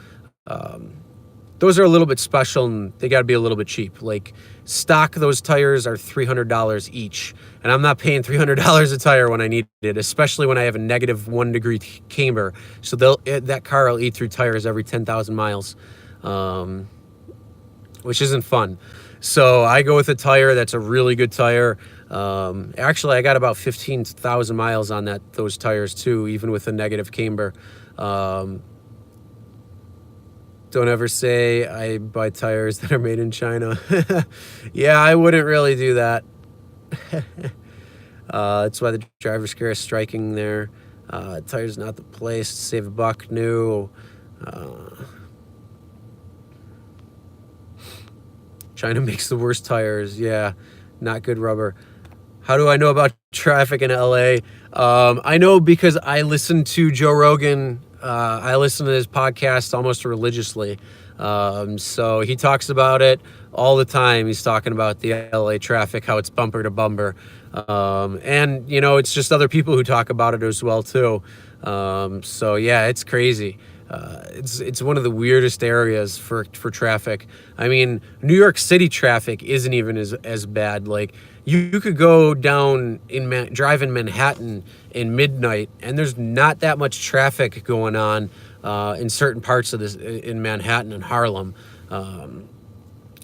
those are a little bit special, and they got to be a little bit cheap. Like stock, those tires are $300 each, and I'm not paying $300 a tire when I need it, especially when I have a -1 degree camber. So that car will eat through tires every 10,000 miles, which isn't fun. So I go with a tire that's a really good tire. Actually, I got about 15,000 miles on those tires too, even with a negative camber. Don't ever say I buy tires that are made in China. Yeah, I wouldn't really do that. That's why the driver's care is striking there. Tires not the place to save a buck new. China makes the worst tires. Yeah, not good rubber. How do I know about traffic in LA? I know because I listen to Joe Rogan. I listen to his podcast almost religiously. So he talks about it all the time. He's talking about the LA traffic, how it's bumper to bumper. And it's just other people who talk about it as well too. So yeah, it's crazy. It's one of the weirdest areas for traffic. I mean, New York City traffic isn't even as bad. Like you could go down drive in Manhattan in midnight, and there's not that much traffic going on in certain parts of this in Manhattan and Harlem.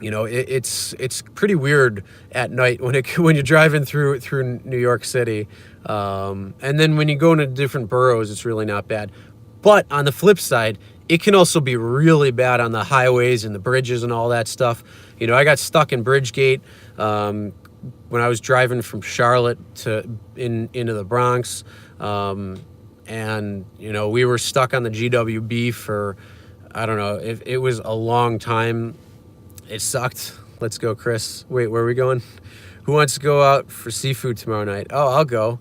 It's pretty weird at night when you're driving through New York City, and then when you go into different boroughs, it's really not bad. But on the flip side, it can also be really bad on the highways and the bridges and all that stuff. I got stuck in Bridgegate when I was driving from Charlotte into the Bronx, and we were stuck on the GWB for, I don't know, it was a long time. It sucked. Let's go, Chris. Wait, where are we going? Who wants to go out for seafood tomorrow night? Oh, I'll go.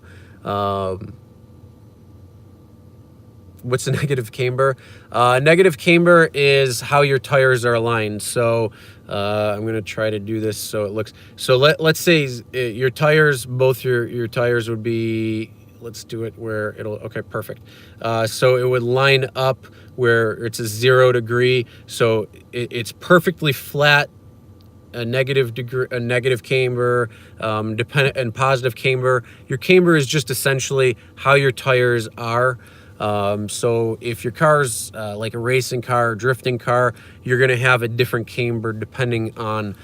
What's a negative camber? Negative camber is how your tires are aligned. So I'm going to try to do this so it looks. So let's say your tires, both your tires would be. Let's do it where it'll. Okay, perfect. So it would line up where it's a 0 degree. So it's perfectly flat. A negative camber, dependent and positive camber. Your camber is just essentially how your tires are. So if your car's like a racing car, drifting car, you're going to have a different camber depending on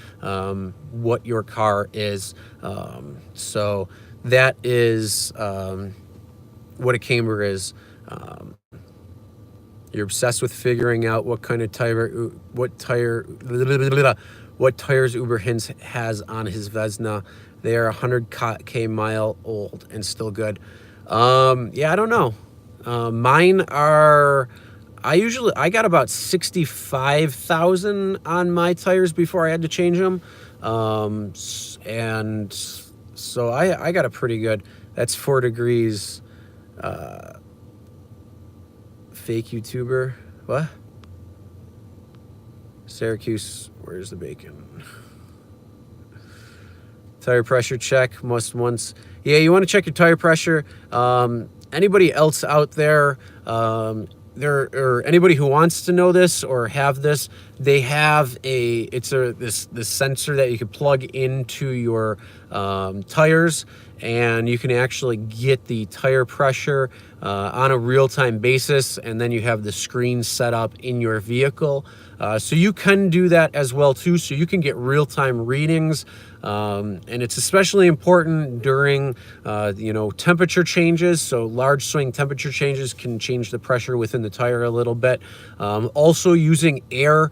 what your car is. So that is what a camber is. You're obsessed with figuring out what tires Uber Hints has on his Vesna. They are 100k mile old and still good. Yeah, I don't know. Mine are, I got about 65,000 on my tires before I had to change them. And so I got a pretty good, that's 4 degrees, fake YouTuber. What? Syracuse, where's the bacon? Tire pressure check, must once. Yeah, you want to check your tire pressure. Anybody else out there, or anybody who wants to know this or have this, they have this sensor that you can plug into your tires, and you can actually get the tire pressure on a real-time basis, and then you have the screen set up in your vehicle. So you can do that as well too, so you can get real-time readings, and it's especially important during temperature changes. So large swing temperature changes can change the pressure within the tire a little bit. Also using air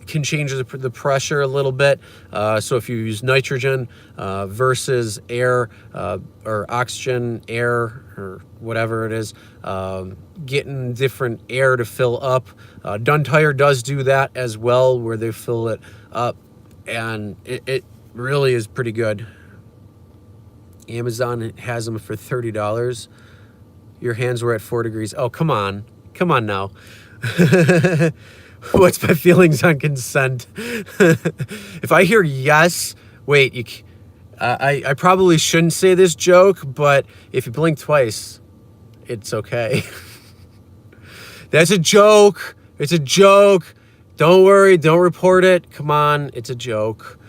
can change the pressure a little bit. So if you use nitrogen versus air or oxygen, air, or whatever it is, getting different air to fill up. Dun Tire does do that as well, where they fill it up, and it really is pretty good. Amazon has them for $30. Your hands were at 4 degrees. Oh, come on now. What's my feelings on consent? If I hear yes, wait, I probably shouldn't say this joke, but if you blink twice, it's okay. That's a joke. It's a joke. Don't worry. Don't report it. Come on. It's a joke.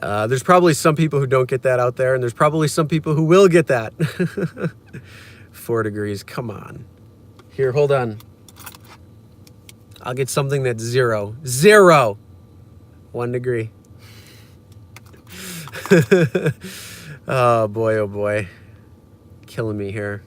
There's probably some people who don't get that out there, and there's probably some people who will get that. 4 degrees. Come on. Here, hold on. I'll get something that's 0. 0. 1 degree. Oh boy, oh boy. Killing me here.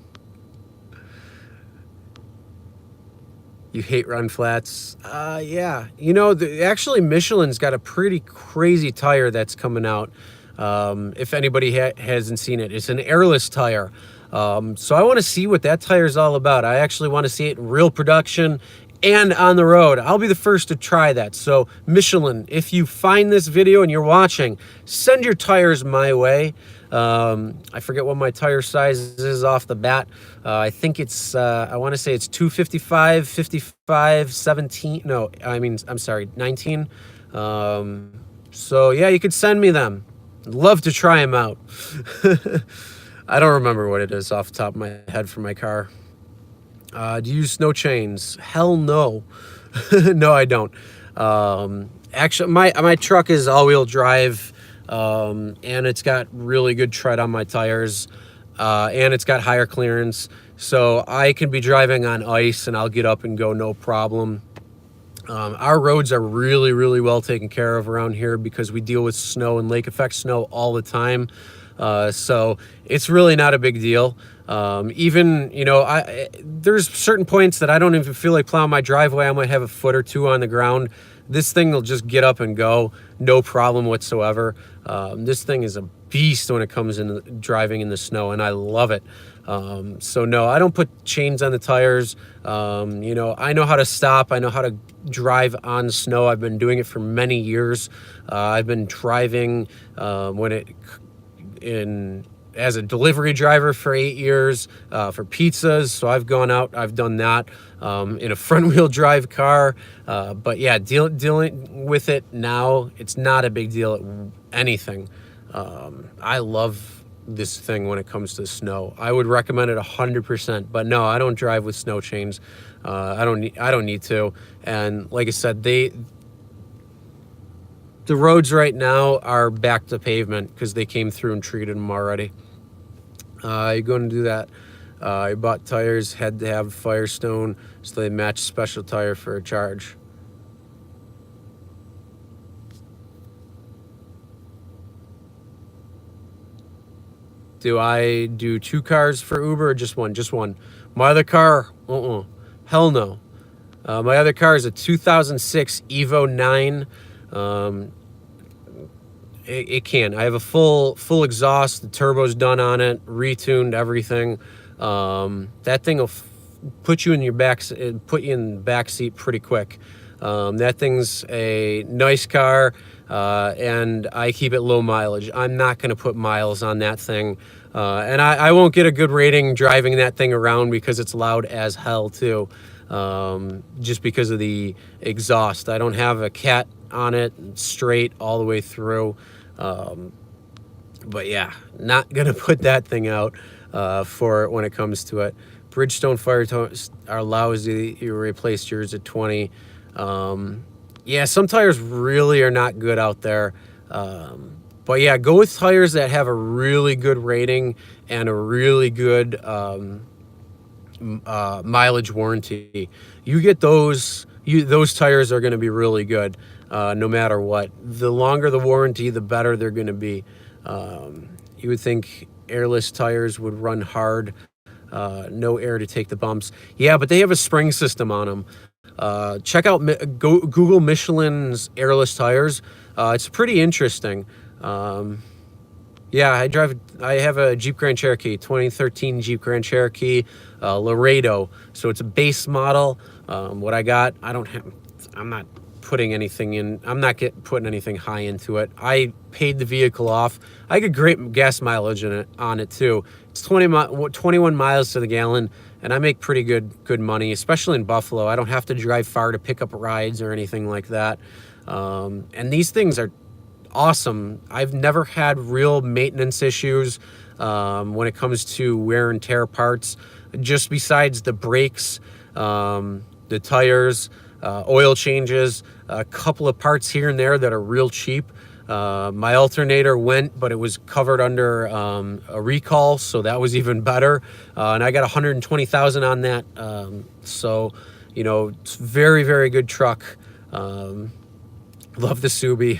You hate run flats? Yeah. You know, actually Michelin's got a pretty crazy tire that's coming out. If anybody hasn't seen it, it's an airless tire. So I want to see what that tire is all about. I actually want to see it in real production and on the road. I'll be the first to try that. So Michelin, if you find this video and you're watching, send your tires my way. I forget what my tire size is off the bat. I think it's, I want to say it's 255, 55, 17. No, I'm sorry, 19. So yeah, you could send me them. I'd love to try them out. I don't remember what it is off the top of my head for my car. Do you use snow chains? Hell no. No, I don't. Actually, my truck is all-wheel drive, and it's got really good tread on my tires, and it's got higher clearance, so I can be driving on ice and I'll get up and go no problem. Our roads are really, really well taken care of around here because we deal with snow and lake effect snow all the time. So it's really not a big deal. Even, you know, there's certain points that I don't even feel like plowing my driveway. I might have a foot or two on the ground. This thing will just get up and go, no problem whatsoever. This thing is a beast when it comes in driving in the snow, and I love it. So no, I don't put chains on the tires. You know, I know how to stop. I know how to drive on snow. I've been doing it for many years. I've been driving as a delivery driver for 8 years, for pizzas. So I've gone out, I've done that, in a front wheel drive car. But yeah, dealing with it now, it's not a big deal at anything. I love this thing when it comes to snow. I would recommend it 100%, but no, I don't drive with snow chains. I don't need to. And like I said, the roads right now are back to pavement because they came through and treated them already. You're going to do that. I bought tires, had to have Firestone, so they match special tire for a charge. Do I do 2 cars for Uber or just one? Just one. My other car, hell no. My other car is a 2006 Evo 9. It can. I have a full exhaust. The turbo's done on it, retuned everything. That thing will put you in the back seat pretty quick. That thing's a nice car, and I keep it low mileage. I'm not going to put miles on that thing, and I won't get a good rating driving that thing around because it's loud as hell too. Just because of the exhaust. I don't have a cat on it straight all the way through. But yeah, not gonna put that thing out for it when it comes to it. Bridgestone Firetones are lousy. You replaced yours at 20. Yeah, some tires really are not good out there. But yeah, go with tires that have a really good rating and a really good mileage warranty. You get those tires are going to be really good, no matter what. The longer the warranty, the better they're going to be. You would think airless tires would run hard, no air to take the bumps. Yeah, but they have a spring system on them. Check out Google Michelin's airless tires. It's pretty interesting. Yeah, I have a Jeep Grand Cherokee, 2013 Jeep Grand Cherokee Laredo. So it's a base model. What I got, I'm not putting anything in. I'm not putting anything high into it. I paid the vehicle off. I get great gas mileage on it too. It's 21 miles to the gallon, and I make pretty good money, especially in Buffalo. I don't have to drive far to pick up rides or anything like that. And these things are awesome. I've never had real maintenance issues when it comes to wear and tear parts, just besides the brakes, the tires, oil changes, a couple of parts here and there that are real cheap. My alternator went, but it was covered under a recall, so that was even better. And I got 120,000 on that. So, you know, it's very, very good truck. Love the Subi.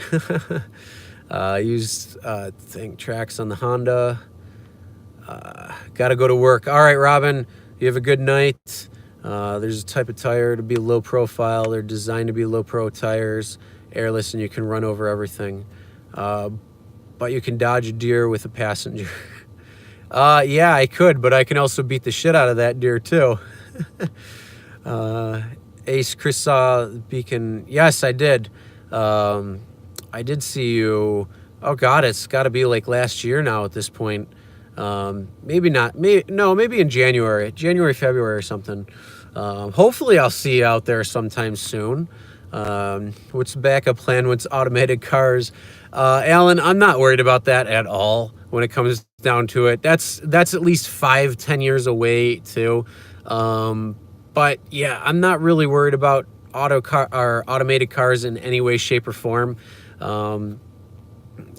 Used Traxx on the Honda. Got to go to work. All right, Robin, you have a good night. There's a type of tire to be low profile. They're designed to be low pro tires, airless, and you can run over everything. But you can dodge a deer with a passenger. Yeah, I could, but I can also beat the shit out of that deer too. Ace, Chris saw Beacon. Yes, I did. I did see you. Oh God, it's got to be like last year now at this point. Maybe not. Maybe in January, February or something. Hopefully I'll see you out there sometime soon. What's the backup plan? What's automated cars? Alan, I'm not worried about that at all when it comes down to it. That's at least 5-10 years away too. But yeah, I'm not really worried about automated cars in any way, shape, or form.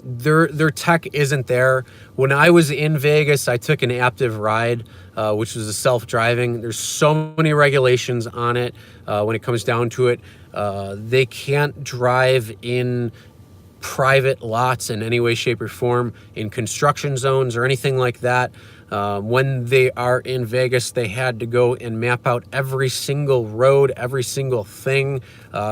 Their tech isn't there. When I was in Vegas, I took an Aptiv ride, which was a self-driving. There's so many regulations on it when it comes down to it. They can't drive in private lots in any way, shape, or form, in construction zones or anything like that. When they are in Vegas, they had to go and map out every single road, every single thing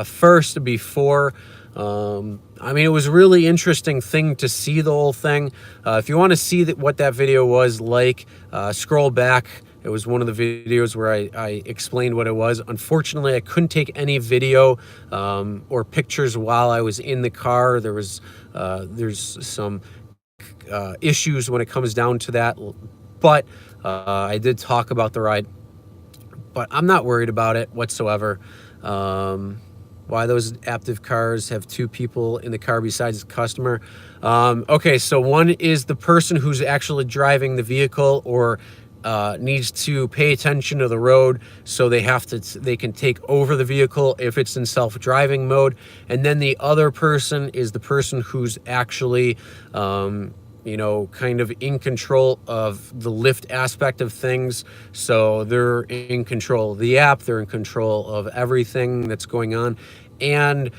first before. I mean, it was a really interesting thing to see the whole thing. If you want to see what that video was like, scroll back. It was one of the videos where I explained what it was. Unfortunately, I couldn't take any video or pictures while I was in the car. There's some issues when it comes down to that. But I did talk about the ride. But I'm not worried about it whatsoever. Why those Aptiv cars have two people in the car besides the customer. Okay, so one is the person who's actually driving the vehicle or needs to pay attention to the road, so they can take over the vehicle if it's in self-driving mode. And then the other person is the person who's actually you know, kind of in control of the lyft aspect of things. So they're in control of the app, they're in control of everything that's going on. And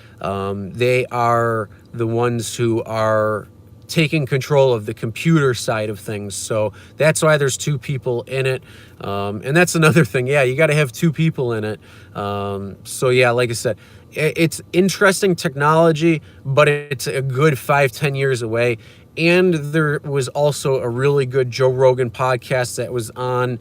they are the ones who are taking control of the computer side of things. So that's why there's two people in it. And that's another thing. Yeah, you got to have two people in it. So yeah, like I said, it's interesting technology, but it's a good 5-10 years away. And there was also a really good Joe Rogan podcast that was on,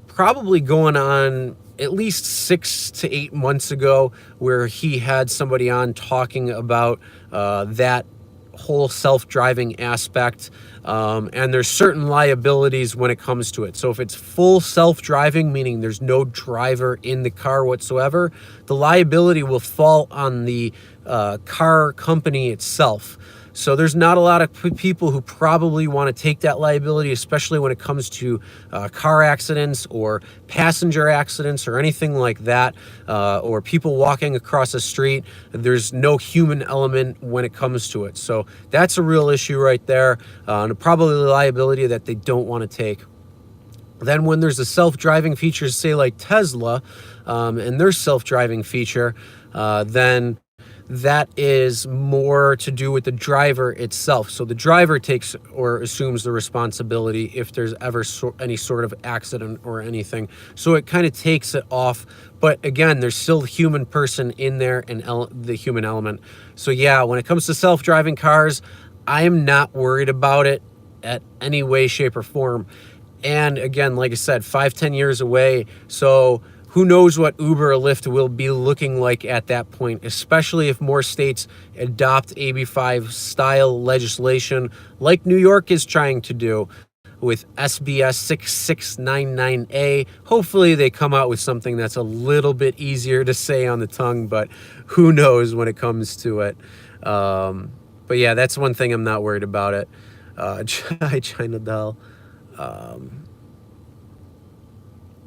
probably going on at least 6 to 8 months ago, where he had somebody on talking about that whole self-driving aspect. And there's certain liabilities when it comes to it. So if it's full self-driving, meaning there's no driver in the car whatsoever, the liability will fall on the car company itself. So there's not a lot of people who probably want to take that liability, especially when it comes to car accidents or passenger accidents or anything like that, or people walking across the street. There's no human element when it comes to it. So that's a real issue right there, and probably a liability that they don't want to take. Then when there's a self-driving feature, say like Tesla, and their self-driving feature, then that is more to do with the driver itself. So the driver takes or assumes the responsibility if there's ever any sort of accident or anything. So it kind of takes it off. But again, there's still the human person in there and the human element. So yeah, when it comes to self-driving cars, I am not worried about it at any way, shape, or form. And again, like I said, 5-10 years away. So who knows what Uber or Lyft will be looking like at that point, especially if more states adopt AB5 style legislation like New York is trying to do with SBS 6699A. Hopefully they come out with something that's a little bit easier to say on the tongue, but who knows when it comes to it. But yeah, that's one thing I'm not worried about it. China Doll.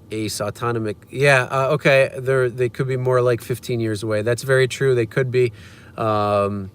Ace autonomic, yeah, okay, they could be more like 15 years away. That's very true, they could be. I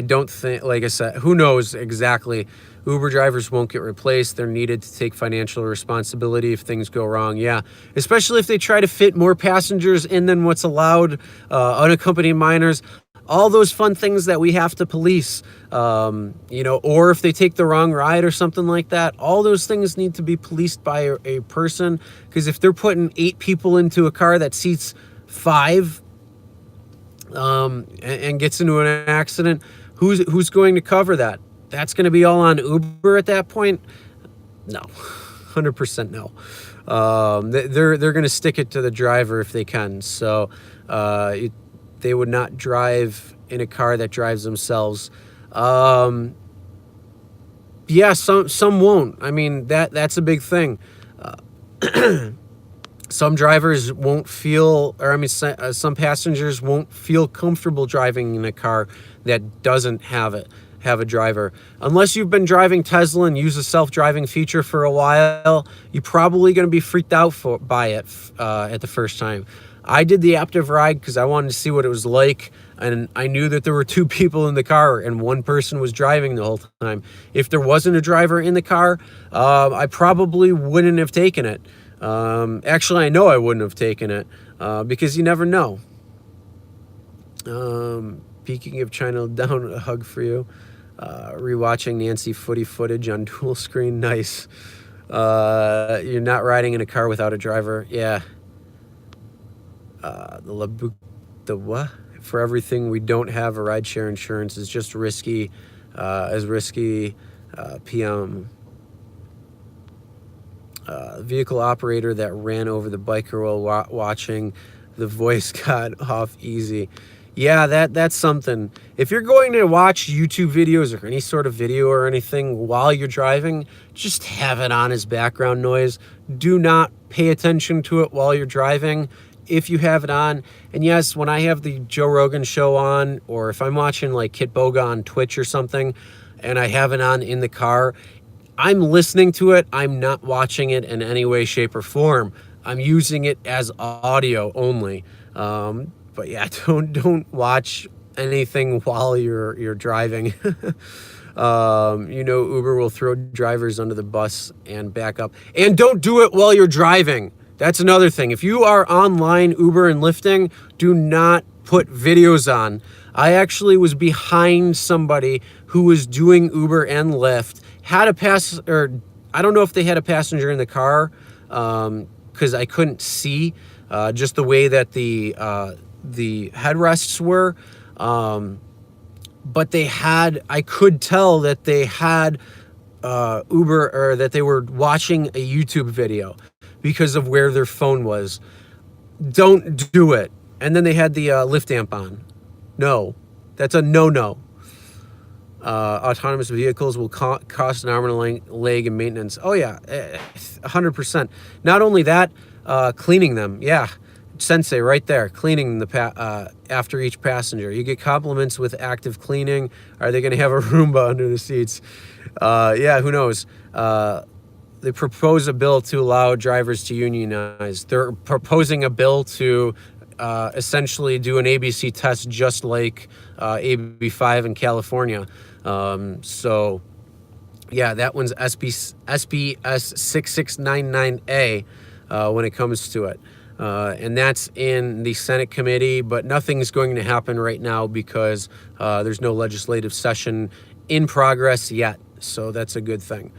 don't think, like I said, who knows exactly. Uber drivers won't get replaced. They're needed to take financial responsibility if things go wrong, yeah, especially if they try to fit more passengers in than what's allowed, unaccompanied minors, all those fun things that we have to police, you know, or if they take the wrong ride or something like that, all those things need to be policed by a person. Because if they're putting 8 people into a car that seats 5 and gets into an accident, who's going to cover that? That's going to be all on Uber at that point? No, 100% no. They're going to stick it to the driver if they can. So they would not drive in a car that drives themselves. Yeah, some won't. I mean, that's a big thing. Some drivers won't feel, or I mean, some passengers won't feel comfortable driving in a car that doesn't have a driver. Unless you've been driving Tesla and use the self-driving feature for a while, you're probably going to be freaked out by it at the first time. I did the Aptiv ride because I wanted to see what it was like, and I knew that there were 2 people in the car and one person was driving the whole time. If there wasn't a driver in the car, I probably wouldn't have taken it. Actually, I know I wouldn't have taken it because you never know. Speaking of China Down, a hug for you. Rewatching Nancy footy footage on dual screen, nice. You're not riding in a car without a driver, yeah. The what? For everything we don't have a rideshare insurance is just risky, PM. Vehicle operator that ran over the biker while watching, the voice got off easy. Yeah, that's something. If you're going to watch YouTube videos or any sort of video or anything while you're driving, just have it on as background noise. Do not pay attention to it while you're driving if you have it on. And yes, when I have the Joe Rogan show on, or if I'm watching like Kit Boga on Twitch or something, and I have it on in the car, I'm listening to it. I'm not watching it in any way, shape, or form. I'm using it as audio only. But yeah, don't watch anything while you're driving. You know, Uber will throw drivers under the bus and back up. And don't do it while you're driving. That's another thing. If you are online Uber and Lyfting, do not put videos on. I actually was behind somebody who was doing Uber and Lyft, had a or I don't know if they had a passenger in the car, because I couldn't see just the way that the headrests were, but I could tell that they had Uber, or that they were watching a YouTube video because of where their phone was. Don't do it. And then they had the lift amp on. No, that's a no-no. Autonomous vehicles will cost an arm and a leg in maintenance. Oh yeah, 100%. Not only that, cleaning them. Yeah, Sensei right there, cleaning the after each passenger. You get compliments with active cleaning. Are they going to have a Roomba under the seats? Yeah, who knows? They propose a bill to allow drivers to unionize. They're proposing a bill to essentially do an ABC test just like AB5 in California. So yeah, that one's SBS 6699A when it comes to it. and that's in the Senate committee, but nothing's going to happen right now because there's no legislative session in progress yet, so that's a good thing.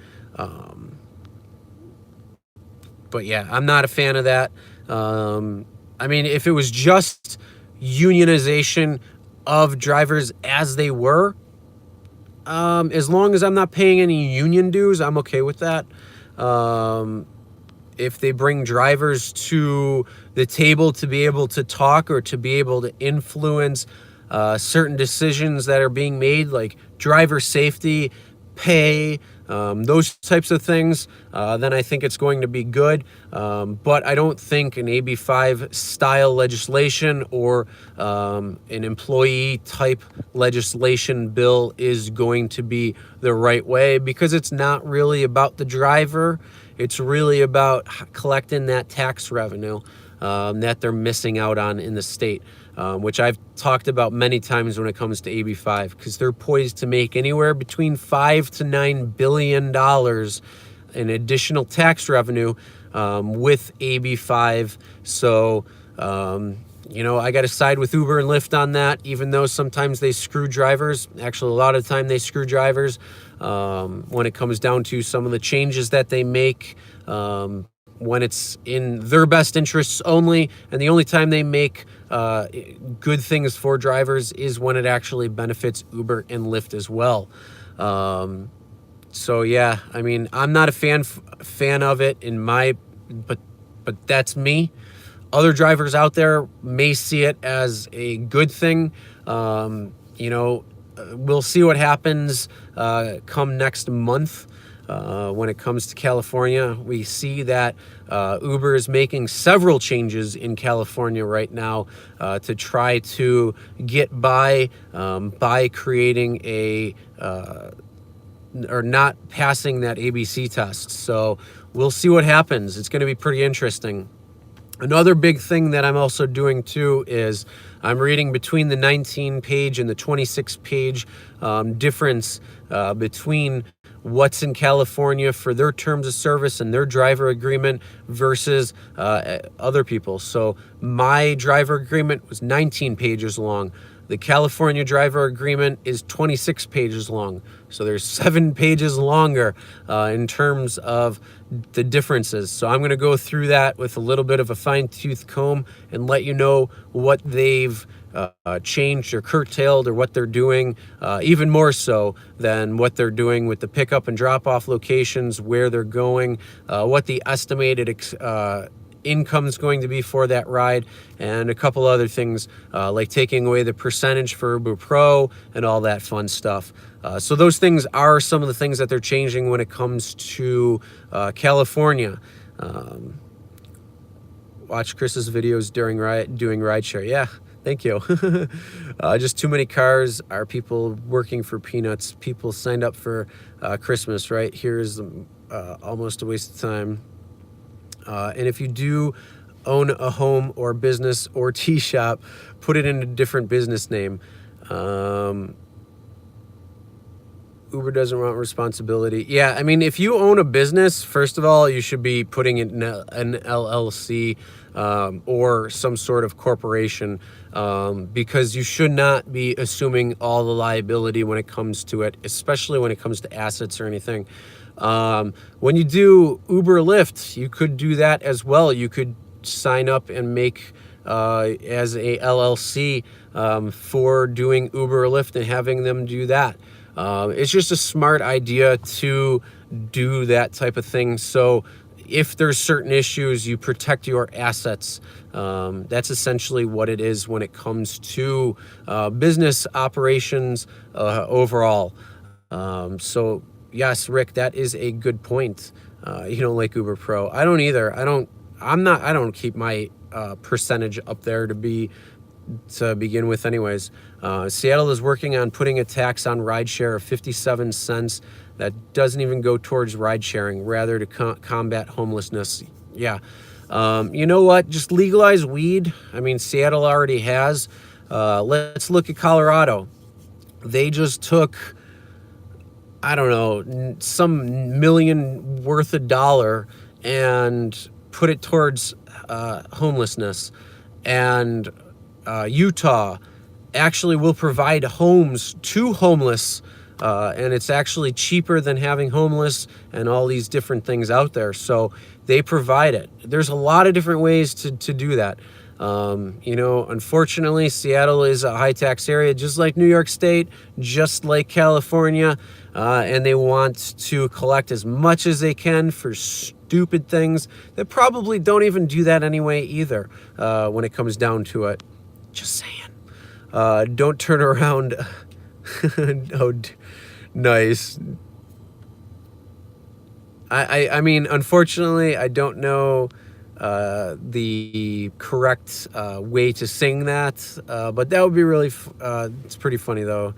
But yeah, I'm not a fan of that. I mean, if it was just unionization of drivers as they were, as long as I'm not paying any union dues, I'm okay with that. If they bring drivers to the table to be able to talk or to be able to influence certain decisions that are being made, like driver safety, pay, those types of things, then I think it's going to be good. But I don't think an AB5 style legislation or an employee type legislation bill is going to be the right way, because it's not really about the driver. It's really about collecting that tax revenue that they're missing out on in the state, which I've talked about many times when it comes to AB5, because they're poised to make anywhere between $5 to $9 billion in additional tax revenue with AB5. So, you know, I got to side with Uber and Lyft on that, even though sometimes they screw drivers. Actually, a lot of the time they screw drivers when it comes down to some of the changes that they make, when it's in their best interests only. And the only time they make good things for drivers is when it actually benefits Uber and Lyft as well. So yeah, I mean, I'm not a fan of it but that's me. Other drivers out there may see it as a good thing. You know, we'll see what happens come next month. When it comes to California, we see that Uber is making several changes in California right now to try to get by creating or not passing that ABC test. So we'll see what happens. It's going to be pretty interesting. Another big thing that I'm also doing too is I'm reading between the 19-page and the 26-page difference between what's in California for their terms of service and their driver agreement versus other people. So my driver agreement was 19 pages long. The California driver agreement is 26 pages long. So there's 7 pages longer in terms of the differences. So I'm going to go through that with a little bit of a fine-tooth comb and let you know what they've changed or curtailed, or what they're doing, even more so than what they're doing with the pickup and drop-off locations, where they're going, what the estimated income is going to be for that ride, and a couple other things like taking away the percentage for Uber Pro and all that fun stuff. So those things are some of the things that they're changing when it comes to California. Watch Chris's videos doing rideshare. Yeah, thank you. Just too many cars. Are people working for peanuts? People signed up for Christmas, right? Here's almost a waste of time. And if you do own a home or business or tea shop, put it in a different business name. Uber doesn't want responsibility. Yeah, I mean, if you own a business, first of all, you should be putting it in an LLC or some sort of corporation, because you should not be assuming all the liability when it comes to it, especially when it comes to assets or anything. When you do Uber Lyft, you could do that as well. You could sign up and make as a LLC for doing Uber Lyft and having them do that. It's just a smart idea to do that type of thing. So if there's certain issues, you protect your assets. That's essentially what it is when it comes to business operations overall. So yes, Rick, that is a good point. You don't like Uber Pro. I don't either. I don't keep my percentage up there to begin with anyways. Seattle is working on putting a tax on rideshare of 57 cents that doesn't even go towards ride sharing, rather to combat homelessness. Yeah. You know what? Just legalize weed. I mean, Seattle already has. Let's look at Colorado. They just took, I don't know, some million worth of dollar and put it towards homelessness. And Utah actually will provide homes to homeless, and it's actually cheaper than having homeless and all these different things out there. So they provide it. There's a lot of different ways to do that. You know, unfortunately, Seattle is a high tax area, just like New York State, just like California, and they want to collect as much as they can for stupid things that probably don't even do that anyway either, when it comes down to it. Just saying. Don't turn around. Oh, nice. I mean, unfortunately, I don't know the correct way to sing that, but that would be really it's pretty funny though.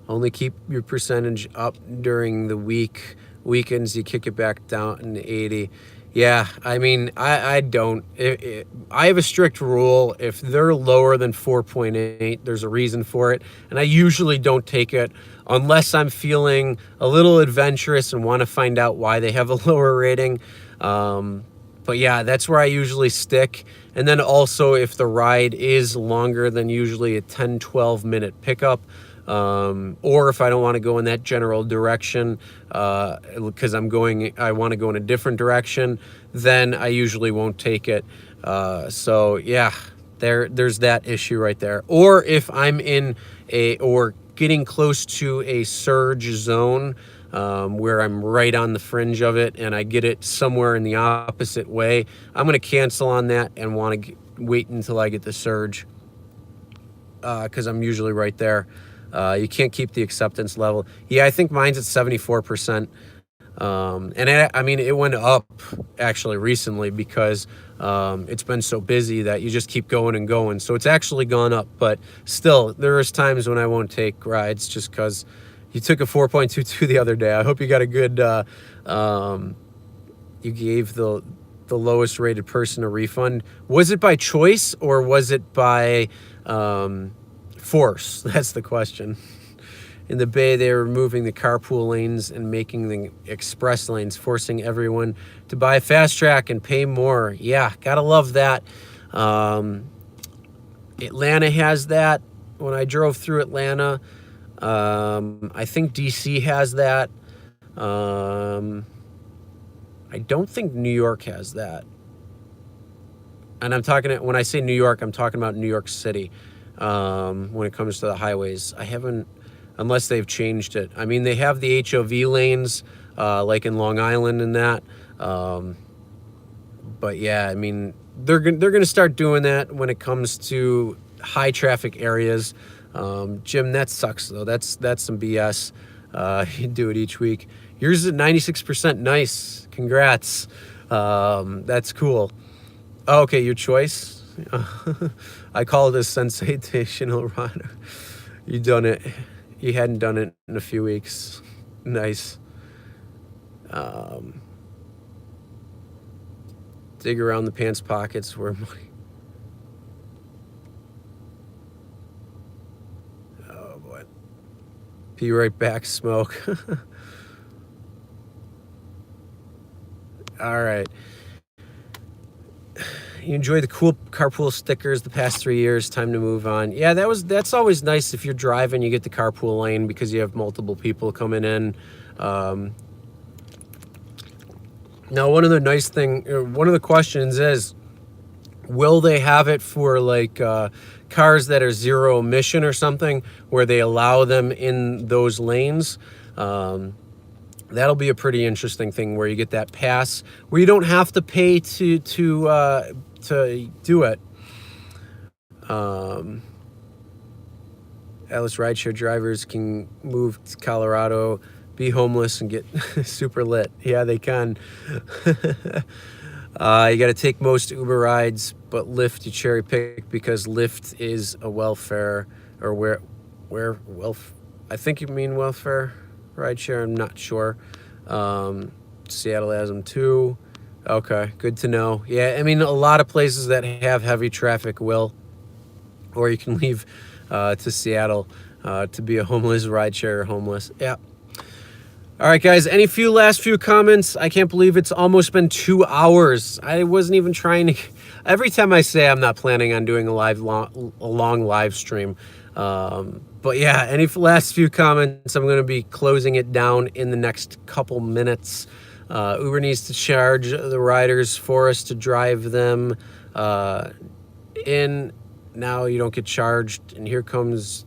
Only keep your percentage up during the weekends you kick it back down to 80. Yeah, I mean, I don't. I have a strict rule. If they're lower than 4.8, there's a reason for it. And I usually don't take it unless I'm feeling a little adventurous and want to find out why they have a lower rating. But yeah, that's where I usually stick. And then also if the ride is longer than usually a 10, 12 minute pickup, or if I don't want to go in that general direction, because I want to go in a different direction, then I usually won't take it. So yeah, there's that issue right there. Or if I'm in or getting close to a surge zone, where I'm right on the fringe of it and I get it somewhere in the opposite way, I'm going to cancel on that and want to wait until I get the surge, because I'm usually right there. You can't keep the acceptance level. Yeah, I think mine's at 74%. And I mean, it went up actually recently because it's been so busy that you just keep going and going. So it's actually gone up, but still, there's times when I won't take rides just because you took a 4.22 the other day. I hope you got a good, you gave the lowest rated person a refund. Was it by choice or was it by force? That's the question. In the Bay, they are removing the carpool lanes and making the express lanes, forcing everyone to buy a fast track and pay more. Yeah, gotta love that. Atlanta has that. When I drove through Atlanta, I think DC has that. I don't think New York has that. And when I say New York, I'm talking about New York City. When it comes to the highways, I haven't, unless they've changed it. I mean, they have the HOV lanes, like in Long Island and that. But yeah, I mean, they're gonna start doing that when it comes to high traffic areas. Jim, that sucks though. That's some BS. You do it each week. Yours is at 96%. Nice. Congrats. That's cool. Oh, okay, your choice. I call it a sensational run. You done it. You hadn't done it in a few weeks. Nice. Dig around the pants pockets where my... Oh boy. Be right back, smoke. All right. You enjoy the cool carpool stickers the past 3 years. Time to move on. Yeah, that's always nice if you're driving. You get the carpool lane because you have multiple people coming in. Now, one of the questions is, will they have it for like cars that are zero emission or something, where they allow them in those lanes? That'll be a pretty interesting thing where you get that pass where you don't have to pay to do it. Alice rideshare drivers can move to Colorado, be homeless, and get super lit. Yeah, they can. You got to take most Uber rides, but Lyft you cherry pick because Lyft is a welfare or I think you mean welfare rideshare. I'm not sure. Seattle has them too. Okay, good to know. Yeah, I mean, a lot of places that have heavy traffic will, or you can leave to Seattle to be a homeless rideshare homeless. Yeah. All right, guys, any last few comments? I can't believe it's almost been 2 hours. I wasn't even trying to... Every time I say I'm not planning on doing a long live stream. But yeah, any last few comments? I'm going to be closing it down in the next couple minutes. Uber needs to charge the riders for us to drive them in. Now you don't get charged. And here comes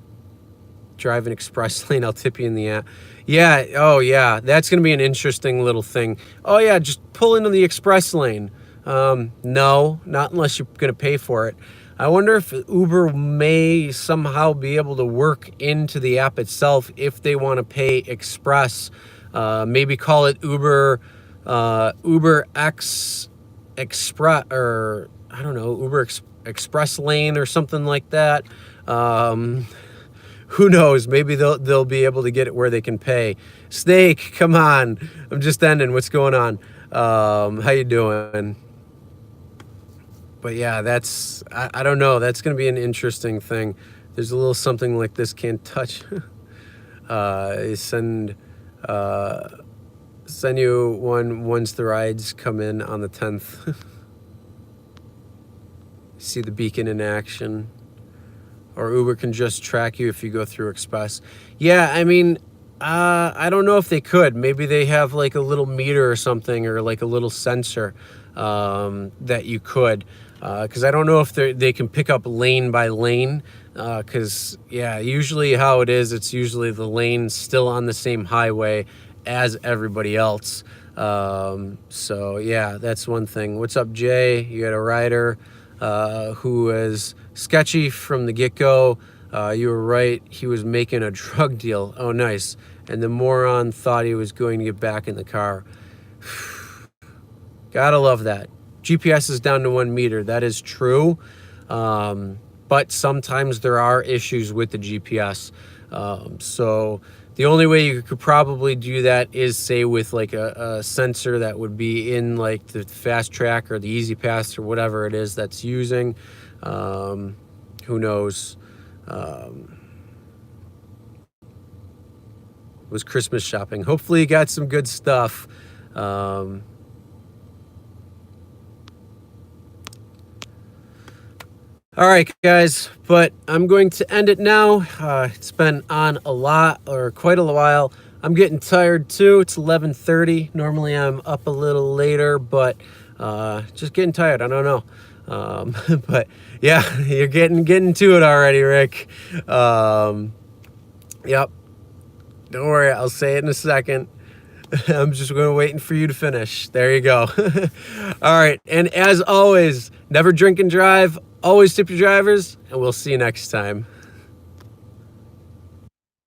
driving express lane. I'll tip you in the app. Yeah. Oh yeah. That's going to be an interesting little thing. Oh yeah. Just pull into the express lane. No, not unless you're going to pay for it. I wonder if Uber may somehow be able to work into the app itself if they want to pay express. Maybe call it Uber X Express, or I don't know, Express Lane or something like that. Who knows? Maybe they'll be able to get it where they can pay. Snake, come on. I'm just ending. What's going on? How you doing? But yeah, that's, I don't know. That's going to be an interesting thing. There's a little something like this, can't touch. Send you one once the rides come in on the 10th. See the beacon in action. Or Uber can just track you if you go through Express. Yeah, I mean, I don't know if they could. Maybe they have like a little meter or something, or like a little sensor that you could. Because I don't know if they can pick up lane by lane. Because, yeah, usually how it is, it's usually the lane still on the same highway as everybody else. So, yeah, that's one thing. What's up, Jay? You got a rider who is sketchy from the get-go. You were right. He was making a drug deal. Oh, nice. And the moron thought he was going to get back in the car. Gotta love that. GPS is down to 1 meter. That is true. But sometimes there are issues with the GPS. So the only way you could probably do that is, say, with like a sensor that would be in like the fast track or the easy pass or whatever it is that's using. Who knows? Was Christmas shopping. Hopefully you got some good stuff. All right, guys, but I'm going to end it now. It's been on a lot, or quite a while. I'm getting tired too. It's 11:30. Normally I'm up a little later, but just getting tired. I don't know. But yeah, you're getting to it already, Rick. Yep. Don't worry, I'll say it in a second. I'm just going to waiting for you to finish. There you go. All right, and as always, never drink and drive. Always tip your drivers, and we'll see you next time.